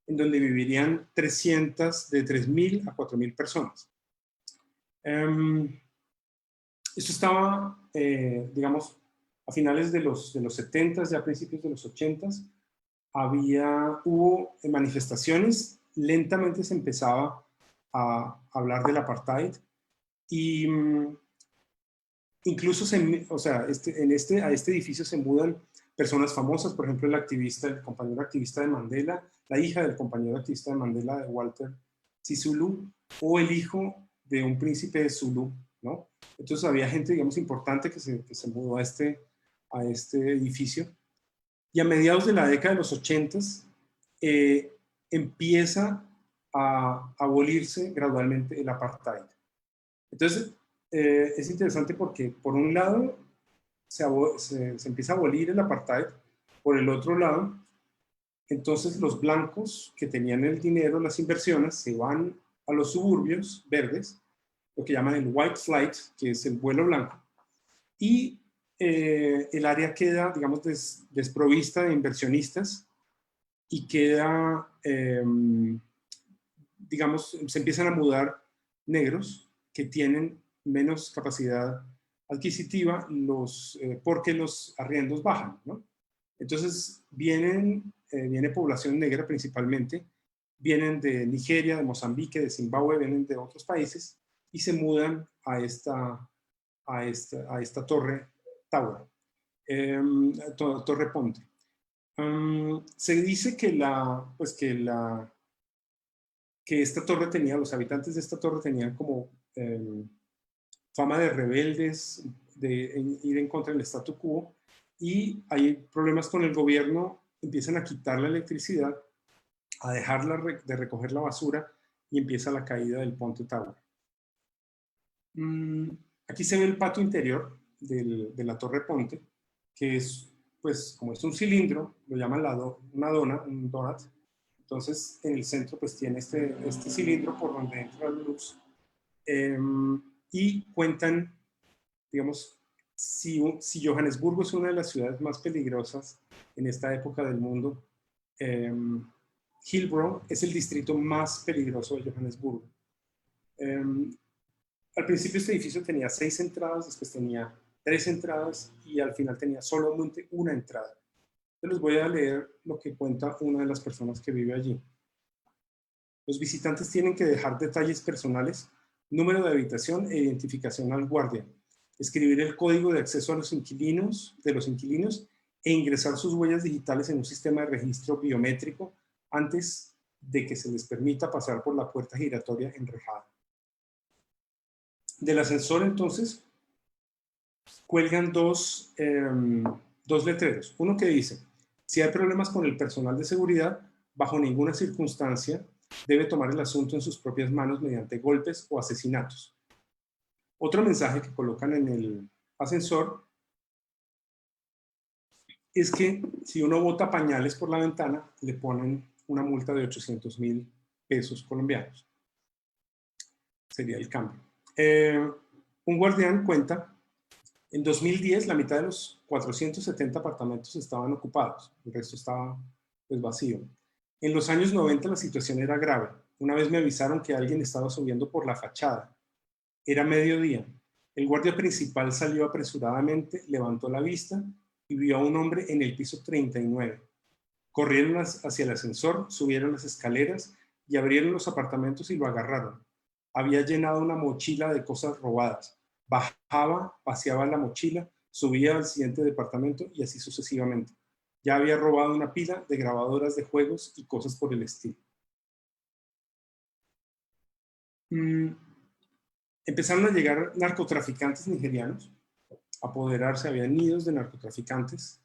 en donde vivirían 300, de 3.000 a 4.000 personas. Esto estaba, digamos, a finales de los 70s, ya a principios de los 80s, hubo manifestaciones, lentamente se empezaba a hablar del apartheid, y incluso o sea, a este edificio se mudan personas famosas, por ejemplo, el compañero activista de Mandela, la hija del compañero activista de Mandela, de Walter Sisulu, o el hijo de un príncipe de Zulu, ¿no? Entonces había gente, digamos, importante que se mudó a este edificio. Y a mediados de la década de los 80 empieza a abolirse gradualmente el apartheid. Entonces, es interesante porque, por un lado, se empieza a abolir el apartheid. Por el otro lado, entonces los blancos que tenían el dinero, las inversiones, se van a los suburbios verdes, lo que llaman el white flight, que es el vuelo blanco, y el área queda, digamos, desprovista de inversionistas, y queda, digamos, se empiezan a mudar negros que tienen menos capacidad adquisitiva, porque los arriendos bajan, ¿no? Entonces viene población negra principalmente, vienen de Nigeria, de Mozambique, de Zimbabue, vienen de otros países, y se mudan a esta Torre Tower, Torre Ponte. Se dice que esta torre tenía, los habitantes de esta torre tenían como fama de rebeldes, de ir en contra del statu quo, y hay problemas con el gobierno, empiezan a quitar la electricidad, a dejarla de recoger la basura, y empieza la caída del Ponte Tower. Aquí se ve el patio interior de la Torre Ponte, que es, pues, como es un cilindro, lo llaman una dona, un donut. Entonces, en el centro, pues, tiene este cilindro por donde entra la luz. Y cuentan, digamos, si Johannesburgo es una de las ciudades más peligrosas en esta época del mundo, Hillbrow es el distrito más peligroso de Johannesburgo. Al principio este edificio tenía 6 entradas, después tenía 3 entradas, y al final tenía solamente una entrada. Yo les voy a leer lo que cuenta una de las personas que vive allí. Los visitantes tienen que dejar detalles personales, número de habitación e identificación al guardia, escribir el código de acceso a los inquilinos, e ingresar sus huellas digitales en un sistema de registro biométrico antes de que se les permita pasar por la puerta giratoria enrejada. Del ascensor, entonces, cuelgan dos letreros. Uno que dice: si hay problemas con el personal de seguridad, bajo ninguna circunstancia debe tomar el asunto en sus propias manos mediante golpes o asesinatos. Otro mensaje que colocan en el ascensor es que si uno bota pañales por la ventana, le ponen una multa de 800.000 pesos colombianos. Sería el cambio. Un guardián cuenta, en 2010 la mitad de los 470 apartamentos estaban ocupados, el resto estaba pues vacío. En los años 90 la situación era grave. Una vez me avisaron que alguien estaba subiendo por la fachada. Era mediodía. El guardia principal salió apresuradamente, levantó la vista y vio a un hombre en el piso 39. Corrieron hacia el ascensor, subieron las escaleras y abrieron los apartamentos y lo agarraron. Había llenado una mochila de cosas robadas. Bajaba, paseaba la mochila, subía al siguiente departamento y así sucesivamente. Ya había robado una pila de grabadoras de juegos y cosas por el estilo. Empezaron a llegar narcotraficantes nigerianos, a apoderarse, había nidos de narcotraficantes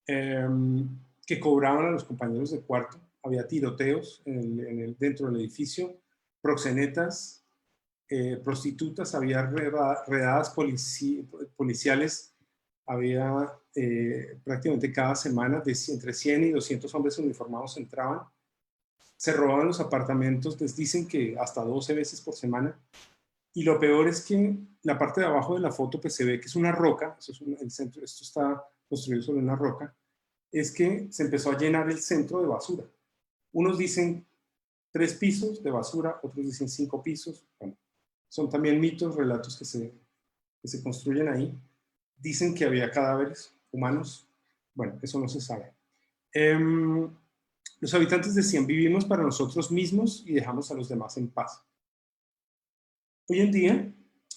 que cobraban a los compañeros de cuarto, había tiroteos dentro del edificio, proxenetas, prostitutas, había redadas policiales, había prácticamente cada semana entre 100 y 200 hombres uniformados entraban, se robaban los apartamentos, les dicen que hasta 12 veces por semana, y lo peor es que la parte de abajo de la foto pues se ve que es una roca, el centro, esto está construido sobre una roca, es que se empezó a llenar el centro de basura. Unos dicen 3 pisos de basura, otros dicen 5 pisos, bueno, son también mitos, relatos que se construyen ahí. Dicen que había cadáveres humanos, bueno, eso no se sabe. Los habitantes decían, vivimos para nosotros mismos y dejamos a los demás en paz. Hoy en día,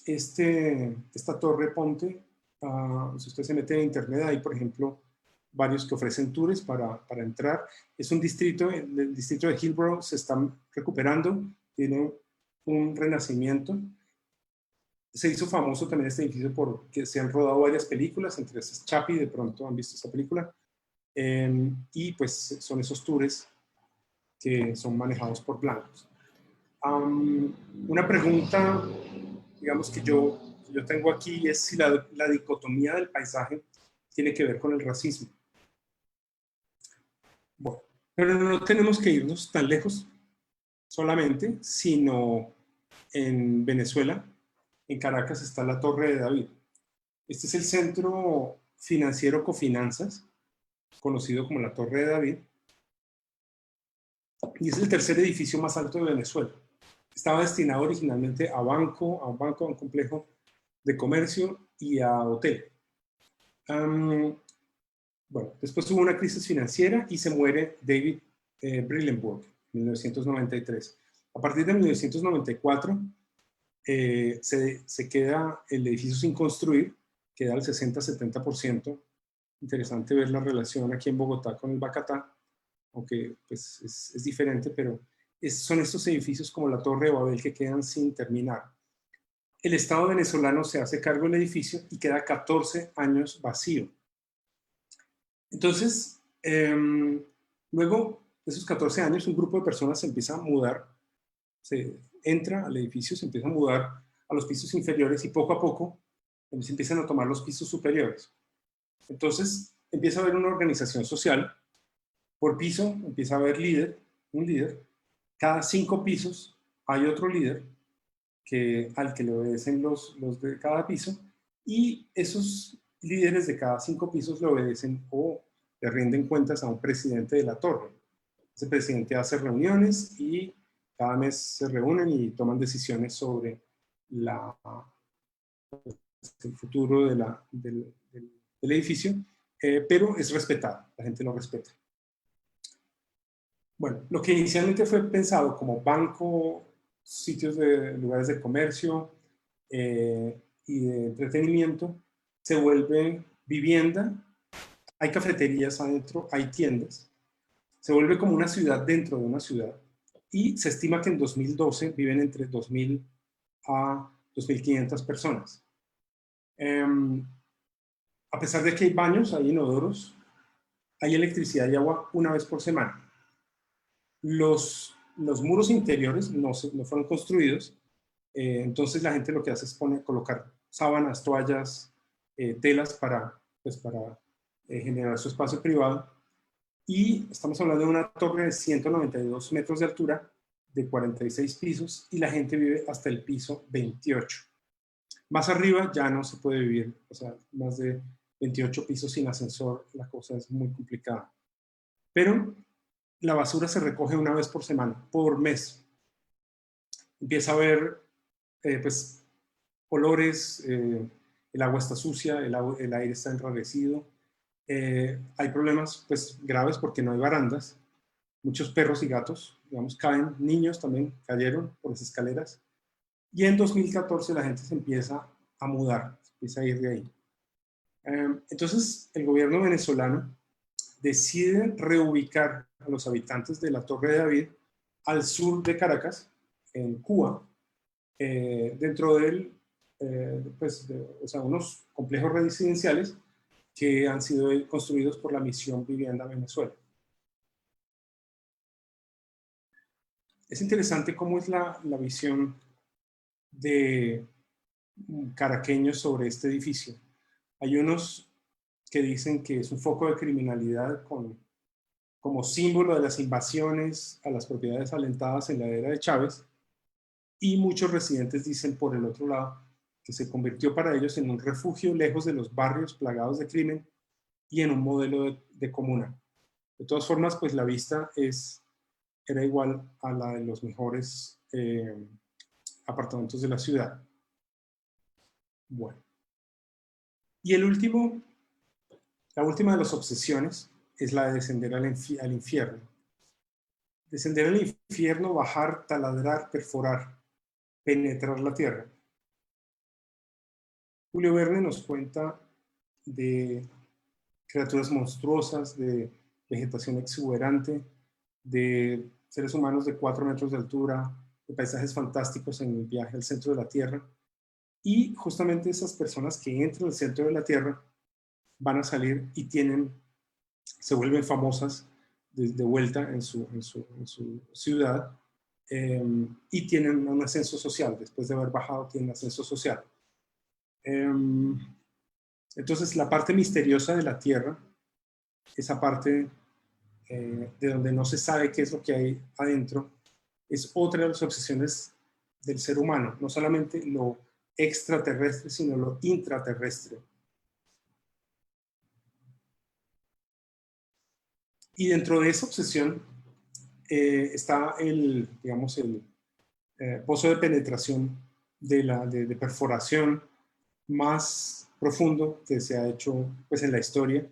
esta torre Ponte, si usted se mete en internet, hay por ejemplo varios que ofrecen tours para entrar. Es un distrito, el distrito de Hillbrow se está recuperando, tiene un renacimiento. Se hizo famoso también este edificio porque se han rodado varias películas, entre esas Chappie, de pronto han visto esta película, y pues son esos tours que son manejados por blancos. Una pregunta, digamos, que yo tengo aquí es si la dicotomía del paisaje tiene que ver con el racismo. Bueno, pero no tenemos que irnos tan lejos solamente, sino en Venezuela, en Caracas, está la Torre de David. Este es el centro financiero Cofinanzas, conocido como la Torre de David, y es el tercer edificio más alto de Venezuela. Estaba destinado originalmente a un complejo de comercio y a hotel. Bueno, después hubo una crisis financiera y se muere David Brillenburg en 1993. A partir de 1994 se queda el edificio sin construir, queda al 60-70%. Interesante ver la relación aquí en Bogotá con el Bacatá, aunque pues, es diferente, pero son estos edificios como la Torre de Babel que quedan sin terminar. El Estado venezolano se hace cargo del edificio y queda 14 años vacío. Entonces, luego de esos 14 años, un grupo de personas se empieza a mudar, se entra al edificio, se empieza a mudar a los pisos inferiores y poco a poco se empiezan a tomar los pisos superiores. Entonces, empieza a haber una organización social. Por piso empieza a haber un líder. Cada 5 pisos hay otro líder al que le obedecen los de cada piso, y esos líderes de cada 5 pisos le obedecen o le rinden cuentas a un presidente de la torre. Ese presidente hace reuniones y cada mes se reúnen y toman decisiones sobre el futuro del edificio, pero es respetado, la gente lo respeta. Bueno, lo que inicialmente fue pensado como banco, sitios de lugares de comercio y de entretenimiento, se vuelve vivienda, hay cafeterías adentro, hay tiendas, se vuelve como una ciudad dentro de una ciudad, y se estima que en 2012 viven entre 2.000 a 2.500 personas. A pesar de que hay baños, hay inodoros, hay electricidad y agua una vez por semana. Los muros interiores no fueron construidos, entonces la gente lo que hace es colocar sábanas, toallas, telas para generar su espacio privado. Y estamos hablando de una torre de 192 metros de altura, de 46 pisos, y la gente vive hasta el piso 28. Más arriba ya no se puede vivir, o sea, más de 28 pisos sin ascensor, la cosa es muy complicada. Pero la basura se recoge una vez por semana, por mes. Empieza a haber, pues, olores, el agua está sucia, el aire está enrarecido. Hay problemas, pues, graves porque no hay barandas. Muchos perros y gatos, digamos, caen. Niños también cayeron por las escaleras. Y en 2014 la gente se empieza a mudar, se empieza a ir de ahí. Entonces, el gobierno venezolano decide reubicar a los habitantes de la Torre de David al sur de Caracas, en Cuba, dentro del, o sea, unos complejos residenciales que han sido construidos por la Misión Vivienda Venezuela. Es interesante cómo es la visión de caraqueños sobre este edificio. Hay unos que dicen que es un foco de criminalidad como símbolo de las invasiones a las propiedades alentadas en la era de Chávez, y muchos residentes dicen por el otro lado que se convirtió para ellos en un refugio lejos de los barrios plagados de crimen y en un modelo de comuna. De todas formas, pues la vista era igual a la de los mejores apartamentos de la ciudad. Bueno. Y la última de las obsesiones es la de descender al infierno. Descender al infierno, bajar, taladrar, perforar, penetrar la tierra. Julio Verne nos cuenta de criaturas monstruosas, de vegetación exuberante, de seres humanos de 4 metros de altura, de paisajes fantásticos en el viaje al centro de la Tierra. Y justamente esas personas que entran al centro de la Tierra van a salir y se vuelven famosas de vuelta en su ciudad, y tienen un ascenso social. Después de haber bajado, tienen ascenso social. Entonces, la parte misteriosa de la Tierra, esa parte de donde no se sabe qué es lo que hay adentro, es otra de las obsesiones del ser humano. No solamente lo extraterrestre, sino lo intraterrestre. Y dentro de esa obsesión está digamos, el pozo de penetración de perforación más profundo que se ha hecho, pues, en la historia,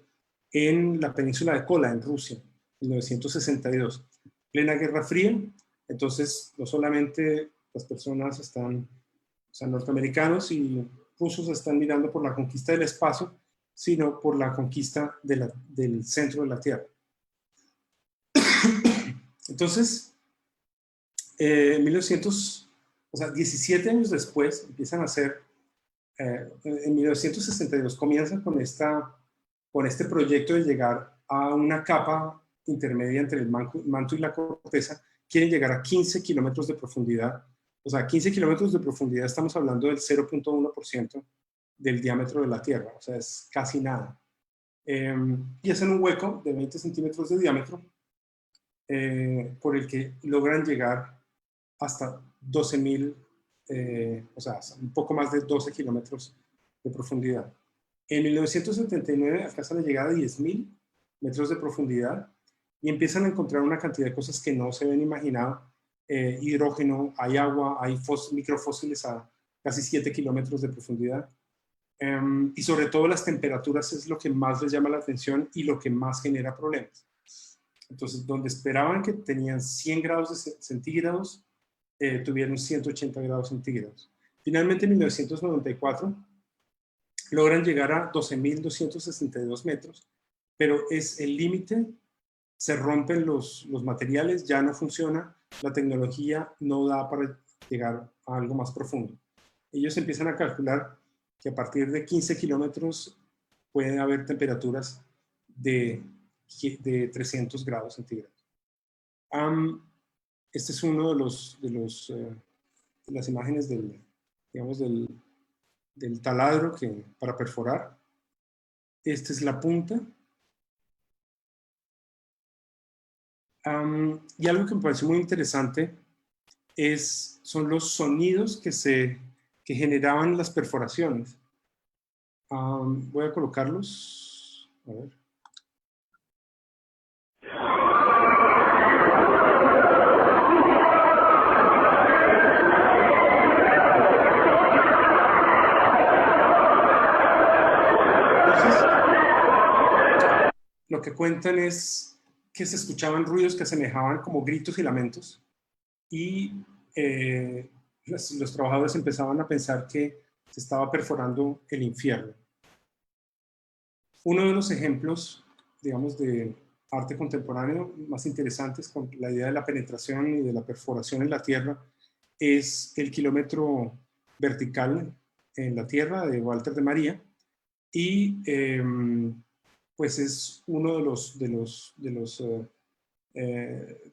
en la península de Kola, en Rusia, en 1962. Plena Guerra Fría. Entonces, no solamente las personas están, o sea, norteamericanos y rusos están mirando por la conquista del espacio, sino por la conquista del centro de la Tierra. Entonces, 17 años después, empiezan a hacer, en 1962 comienzan con este proyecto de llegar a una capa intermedia entre el manto y la corteza. Quieren llegar a 15 kilómetros de profundidad. O sea, 15 kilómetros de profundidad, estamos hablando del 0.1% del diámetro de la Tierra, o sea, es casi nada. Y hacen un hueco de 20 centímetros de diámetro, por el que logran llegar hasta 12.000, o sea, un poco más de 12 kilómetros de profundidad. En 1979 alcanzan a llegar a 10.000 metros de profundidad y empiezan a encontrar una cantidad de cosas que no se habían imaginado. Hidrógeno, hay agua, hay microfósiles a casi 7 kilómetros de profundidad. Y sobre todo las temperaturas es lo que más les llama la atención y lo que más genera problemas. Entonces, donde esperaban que tenían 100 grados centígrados, tuvieron 180 grados centígrados. Finalmente, en 1994, logran llegar a 12.262 metros, pero es el límite, se rompen los materiales, ya no funciona, la tecnología no da para llegar a algo más profundo. Ellos empiezan a calcular que a partir de 15 kilómetros puede haber temperaturas de 300 grados centígrados. Este es uno de las imágenes digamos, del taladro para perforar. Esta es la punta. Y algo que me pareció muy interesante son los sonidos que generaban las perforaciones. Voy a colocarlos. A ver. Lo que cuentan es que se escuchaban ruidos que asemejaban como gritos y lamentos, y los trabajadores empezaban a pensar que se estaba perforando el infierno. Uno de los ejemplos, digamos, de arte contemporáneo más interesantes con la idea de la penetración y de la perforación en la tierra es el kilómetro vertical en la tierra de Walter de María, y pues es uno de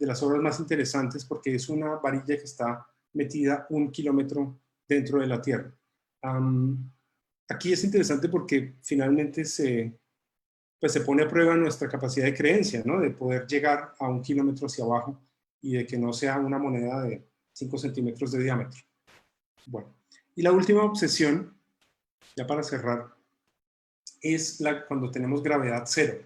las obras más interesantes porque es una varilla que está metida 1 kilómetro dentro de la tierra. Aquí es interesante porque finalmente pues se pone a prueba nuestra capacidad de creencia, ¿no? De poder llegar a 1 kilómetro hacia abajo y de que no sea una moneda de 5 centímetros de diámetro. Bueno, y la última obsesión, ya para cerrar, es cuando tenemos gravedad cero.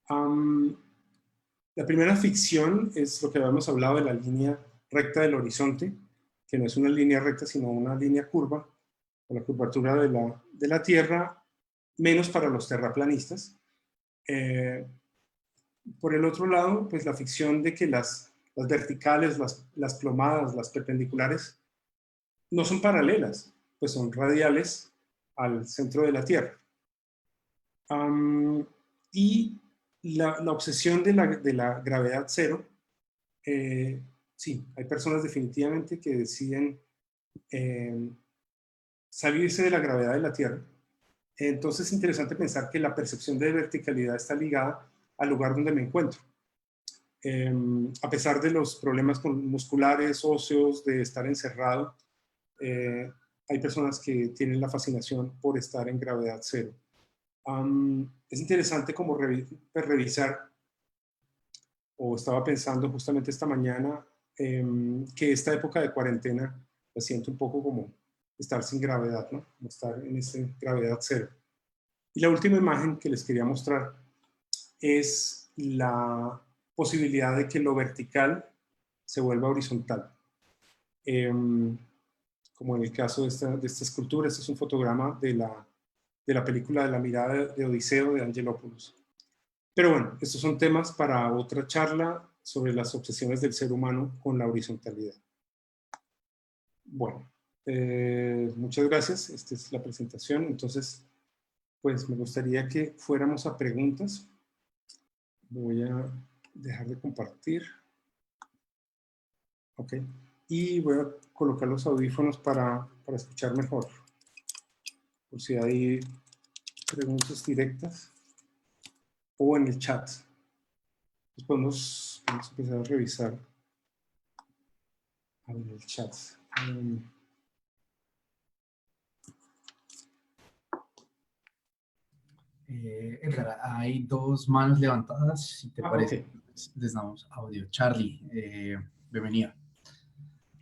La primera ficción es lo que habíamos hablado de la línea recta del horizonte, que no es una línea recta, sino una línea curva, con la curvatura de la Tierra, menos para los terraplanistas. Por el otro lado, pues la ficción de que las verticales, las plomadas, las perpendiculares, no son paralelas, pues son radiales al centro de la Tierra. Y la obsesión de la gravedad cero, sí, hay personas definitivamente que deciden salirse de la gravedad de la Tierra. Entonces es interesante pensar que la percepción de verticalidad está ligada al lugar donde me encuentro. A pesar de los problemas musculares, óseos, de estar encerrado, hay personas que tienen la fascinación por estar en gravedad cero. Es interesante como revisar, o estaba pensando justamente esta mañana, que esta época de cuarentena la siento un poco como estar sin gravedad, ¿no? Como estar en esa gravedad cero. Y la última imagen que les quería mostrar es la posibilidad de que lo vertical se vuelva horizontal. Como en el caso de esta escultura, este es un fotograma de la película de la mirada de Odiseo de Angelopoulos. Pero bueno, estos son temas para otra charla sobre las obsesiones del ser humano con la horizontalidad. Bueno, muchas gracias. Esta es la presentación. Entonces, pues me gustaría que fuéramos a preguntas. Voy a dejar de compartir. Ok. Y voy a colocar los audífonos para escuchar mejor. Por si hay preguntas directas o en el chat. Entonces podemos empezar a revisar en el chat. Edgar, hay dos manos levantadas, si te parece. Okay. Les damos audio. Charlie, bienvenida.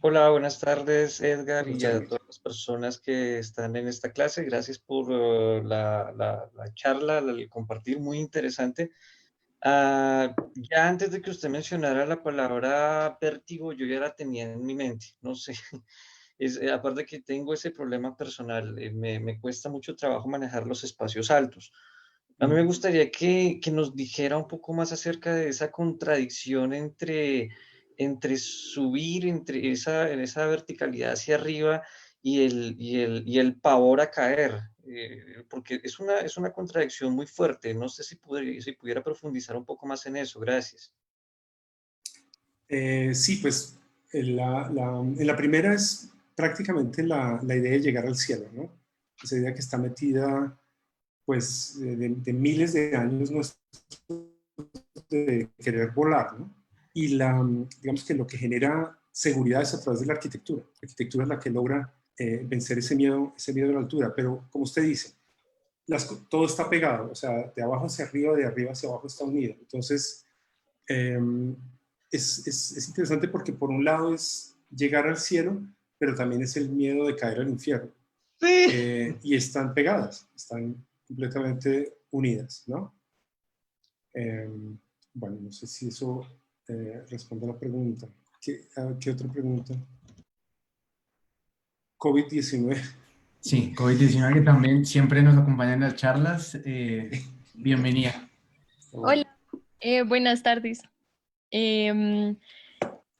Hola, buenas tardes, Edgar, Hola, y Charlie. a todas las personas que están en esta clase. Gracias por la charla, el compartir, muy interesante. Ya antes de que usted mencionara la palabra vértigo, yo ya la tenía en mi mente. No sé, aparte que tengo ese problema personal, me cuesta mucho trabajo manejar los espacios altos. A mí me gustaría que nos dijera un poco más acerca de esa contradicción entre subir, entre esa verticalidad hacia arriba y el pavor a caer, porque es una contradicción muy fuerte. No sé si pudiera profundizar un poco más en eso. Gracias. Sí, pues en la primera es prácticamente la idea de llegar al cielo, ¿no? Esa idea que está metida pues de miles de años nuestros de querer volar, ¿no? digamos que lo que genera seguridad es a través de la arquitectura. La arquitectura es la que logra vencer ese miedo a la altura, pero como usted dice, todo está pegado, o sea, de abajo hacia arriba, de arriba hacia abajo está unido. Entonces, es interesante porque por un lado es llegar al cielo, pero también es el miedo de caer al infierno. Sí. Y están pegadas, están completamente unidas, ¿no? Bueno, no sé si eso responde a la pregunta. ¿Qué otra pregunta? COVID-19. Sí, COVID-19 que también siempre nos acompaña en las charlas. Bienvenida. Bueno, Hola, buenas tardes. Em,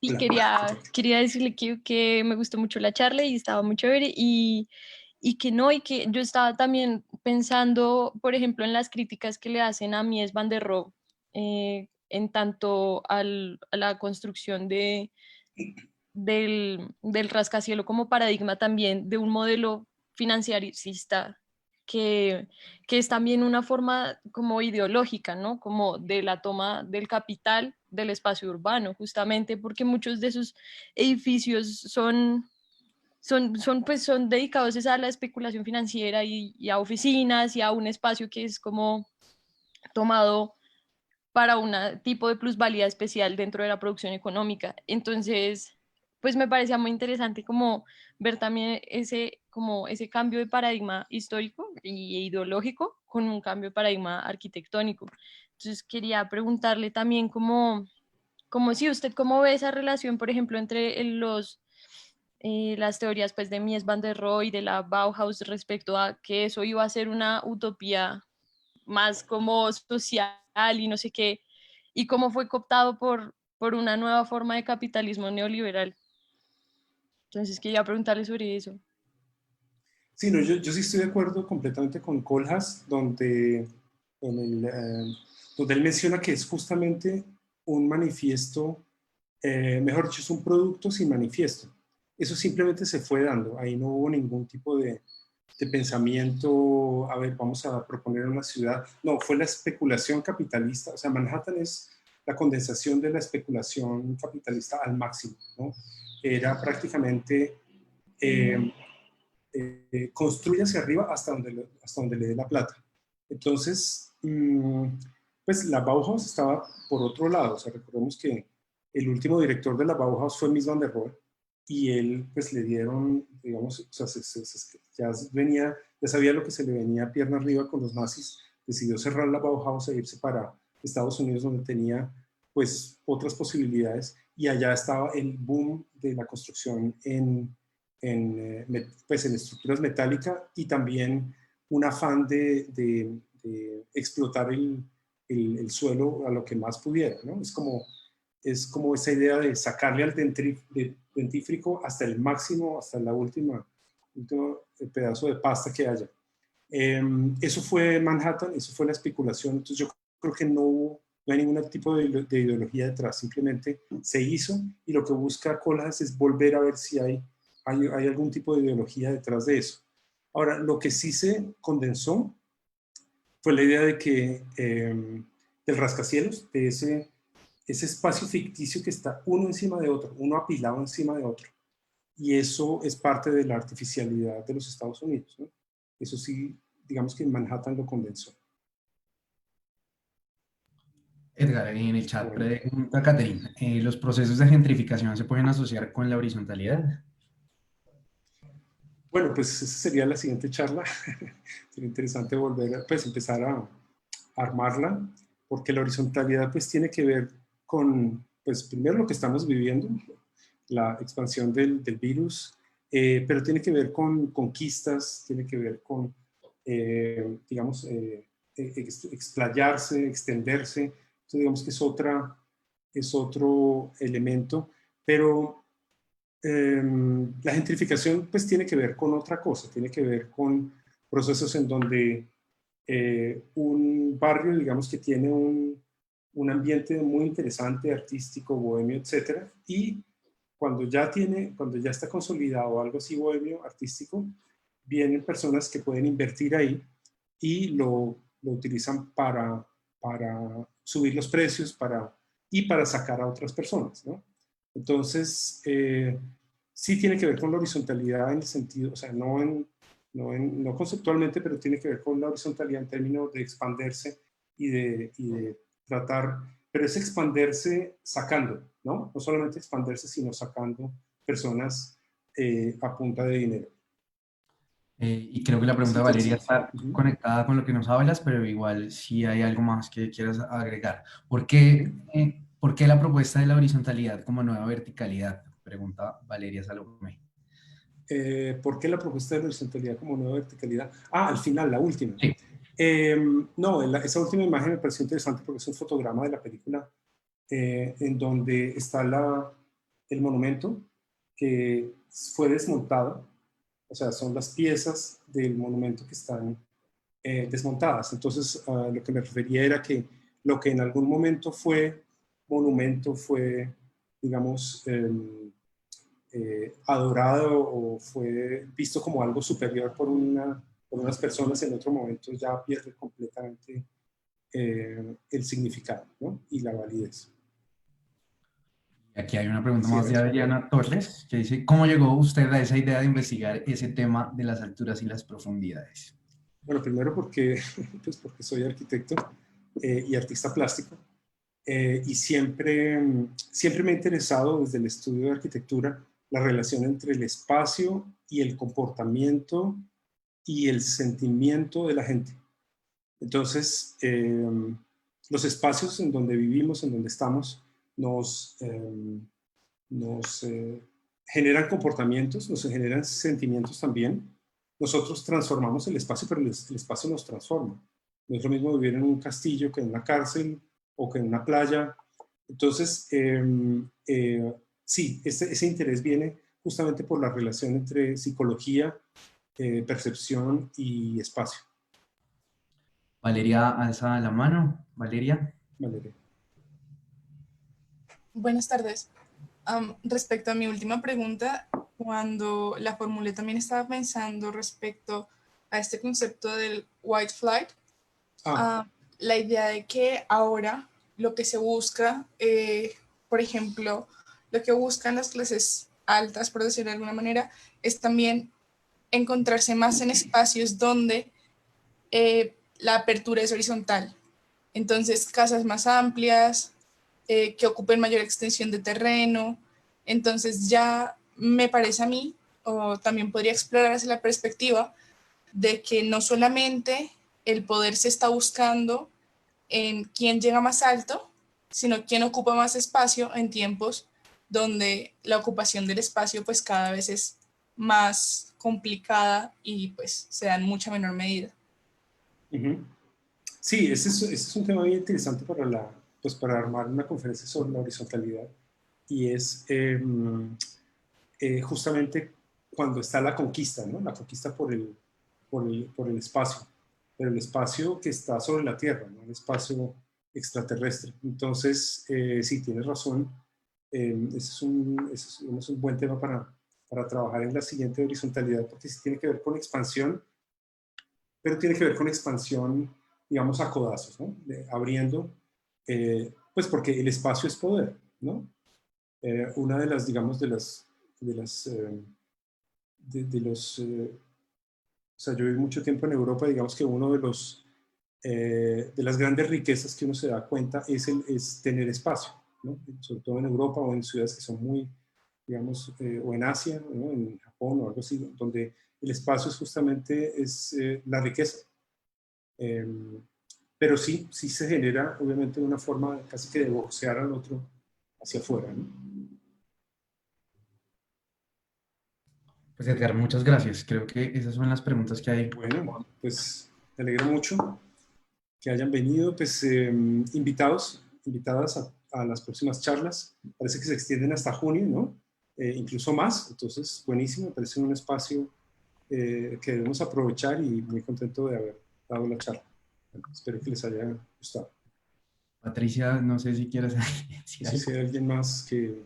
y hola. quería decirle que me gustó mucho la charla y estaba muy chévere y que no, y que yo estaba también pensando, por ejemplo, en las críticas que le hacen a Mies van der Rohe en tanto a la construcción del rascacielos como paradigma también de un modelo financierista que, que es también una forma como ideológica, ¿no? Como de la toma del capital del espacio urbano, justamente porque muchos de esos edificios son dedicados es a la especulación financiera y a oficinas y a un espacio que es como tomado para un tipo de plusvalía especial dentro de la producción económica. Entonces, pues me parecía muy interesante como ver también como ese cambio de paradigma histórico y ideológico con un cambio de paradigma arquitectónico. Entonces quería preguntarle también como si usted cómo ve esa relación, por ejemplo, entre las teorías pues, de Mies van der Rohe y de la Bauhaus respecto a que eso iba a ser una utopía más como social y no sé qué, y cómo fue cooptado por una nueva forma de capitalismo neoliberal. Entonces quería preguntarle sobre eso. Sí, no, yo sí estoy de acuerdo completamente con Kohlhaas, donde él menciona que es justamente un manifiesto, mejor dicho, es un producto sin manifiesto. Eso simplemente se fue dando, ahí no hubo ningún tipo de pensamiento, a ver, vamos a proponer una ciudad. No, fue la especulación capitalista, o sea, Manhattan es la condensación de la especulación capitalista al máximo, ¿no? Era prácticamente construye hacia arriba hasta donde le dé la plata. Entonces, pues la Bauhaus estaba por otro lado, o sea, recordemos que el último director de la Bauhaus fue Mies van der Rohe, y él pues le dieron, digamos, o sea, ya sabía lo que se le venía pierna arriba con los nazis, decidió cerrar la Bauhaus e irse para Estados Unidos, donde tenía pues otras posibilidades, y allá estaba el boom de la construcción pues en estructuras metálicas, y también un afán de explotar el suelo a lo que más pudiera, ¿no? Es como esa idea de sacarle al dentífrico hasta el máximo, hasta la último pedazo de pasta que haya. Eso fue Manhattan, eso fue la especulación. Entonces yo creo que no hay ningún tipo de ideología detrás, simplemente se hizo, y lo que busca Kohlhaas es volver a ver si hay algún tipo de ideología detrás de eso. Ahora, lo que sí se condensó fue la idea de que del rascacielos, de ese espacio ficticio que está uno encima de otro, uno apilado encima de otro. Y eso es parte de la artificialidad de los Estados Unidos, ¿no? Eso sí, digamos que en Manhattan lo condensó. Edgar, en el chat Bueno, pregunta Catherine, ¿los procesos de gentrificación se pueden asociar con la horizontalidad? bueno, pues esa sería la siguiente charla. Sería interesante volver a pues, empezar a armarla, porque la horizontalidad pues tiene que ver con, pues primero lo que estamos viviendo, la expansión del virus, pero tiene que ver con conquistas, tiene que ver con, digamos, explayarse, extenderse. Entonces digamos que es otro elemento, pero la gentrificación pues tiene que ver con otra cosa, tiene que ver con procesos en donde un barrio, digamos que tiene un ambiente muy interesante, artístico, bohemio, etcétera, y cuando ya está consolidado algo así bohemio, artístico, vienen personas que pueden invertir ahí y lo utilizan para subir los precios, para y para sacar a otras personas, ¿no? Entonces, sí tiene que ver con la horizontalidad en el sentido, o sea, no conceptualmente, pero tiene que ver con la horizontalidad en términos de expandirse y de tratar, pero es expandirse sacando, ¿no? No solamente expandirse, sino sacando personas a punta de dinero. Y creo que la pregunta de Valeria está conectada con lo que nos hablas, pero igual si hay algo más que quieras agregar. ¿Por qué la propuesta de la horizontalidad como nueva verticalidad? Pregunta Valeria Salomé. ¿Por qué la propuesta de la horizontalidad como nueva verticalidad? Ah, al final, la última. Sí. No, esa última imagen me pareció interesante porque es un fotograma de la película en donde está el monumento que fue desmontado. O sea, son las piezas del monumento que están desmontadas. Entonces, lo que me refería era que lo que en algún momento fue monumento fue, digamos, adorado o fue visto como algo superior por unas personas, en otro momento ya pierde completamente el significado, ¿no? Y la validez. Aquí hay una pregunta más de Adriana Torres, que dice, ¿cómo llegó usted a esa idea de investigar ese tema de las alturas y las profundidades? Bueno, primero porque soy arquitecto y artista plástico, y siempre me ha interesado desde el estudio de arquitectura la relación entre el espacio y el comportamiento y el sentimiento de la gente. Entonces, los espacios en donde vivimos, en donde estamos, nos generan comportamientos, nos generan sentimientos también. Nosotros transformamos el espacio, pero el espacio nos transforma. No es lo mismo vivir en un castillo que en una cárcel o que en una playa. Entonces, sí, ese interés viene justamente por la relación entre psicología, percepción y espacio. Valeria alza la mano. Valeria. Valeria. Buenas tardes. Respecto a mi última pregunta, cuando la formulé también estaba pensando respecto a este concepto del white flight, la idea de que ahora lo que se busca, por ejemplo, lo que buscan las clases altas, por decirlo de alguna manera, es también encontrarse más en espacios donde la apertura es horizontal. Entonces, casas más amplias, que ocupen mayor extensión de terreno. Entonces ya me parece a mí, o también podría explorarse la perspectiva de que no solamente el poder se está buscando en quién llega más alto, sino quién ocupa más espacio en tiempos donde la ocupación del espacio pues cada vez es más complicada y pues se da en mucha menor medida. Sí, ese es un tema bien interesante para armar una conferencia sobre la horizontalidad, y es justamente cuando está la conquista, ¿no? La conquista por el espacio, pero el espacio que está sobre la Tierra, ¿no? El espacio extraterrestre. Entonces, sí, tienes razón, ese es un buen tema para trabajar en la siguiente horizontalidad, porque sí tiene que ver con expansión, pero tiene que ver con expansión, digamos, a codazos, ¿no? Abriendo, pues porque el espacio es poder, ¿no? Una de las, digamos, o sea, yo viví mucho tiempo en Europa, digamos que uno de las grandes riquezas que uno se da cuenta es tener espacio, ¿no? Sobre todo en Europa o en ciudades que son muy, digamos, o en Asia, ¿no? En Japón o algo así, donde el espacio es justamente la riqueza. Pero sí se genera, obviamente, una forma casi que de boxear al otro hacia afuera, ¿no? Pues Edgar, muchas gracias. Creo que esas son las preguntas que hay. Bueno, pues me alegra mucho que hayan venido, pues invitadas a las próximas charlas. Parece que se extienden hasta junio, ¿no? Incluso más, entonces buenísimo, me parece un espacio que debemos aprovechar, y muy contento de haber dado la charla. Bueno, espero que les haya gustado. Patricia, no sé si quieres decir algo. Si hay alguien más que...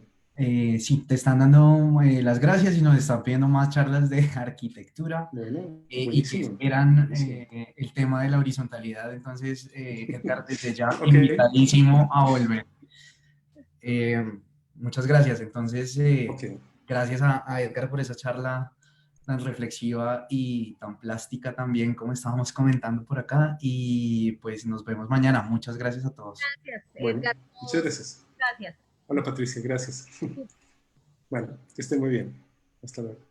sí, te están dando las gracias y nos están pidiendo más charlas de arquitectura. Bueno, y que esperan el tema de la horizontalidad. Entonces, Edgar, desde ya, invitadísimo a volver. Muchas gracias. Entonces, Ok. gracias a Edgar por esa charla tan reflexiva y tan plástica también, como estábamos comentando por acá. Y pues nos vemos mañana. Muchas gracias a todos. Gracias, Bueno, Edgar. muchas gracias. Gracias. Hola Patricia, gracias. Bueno, que estén muy bien. Hasta luego.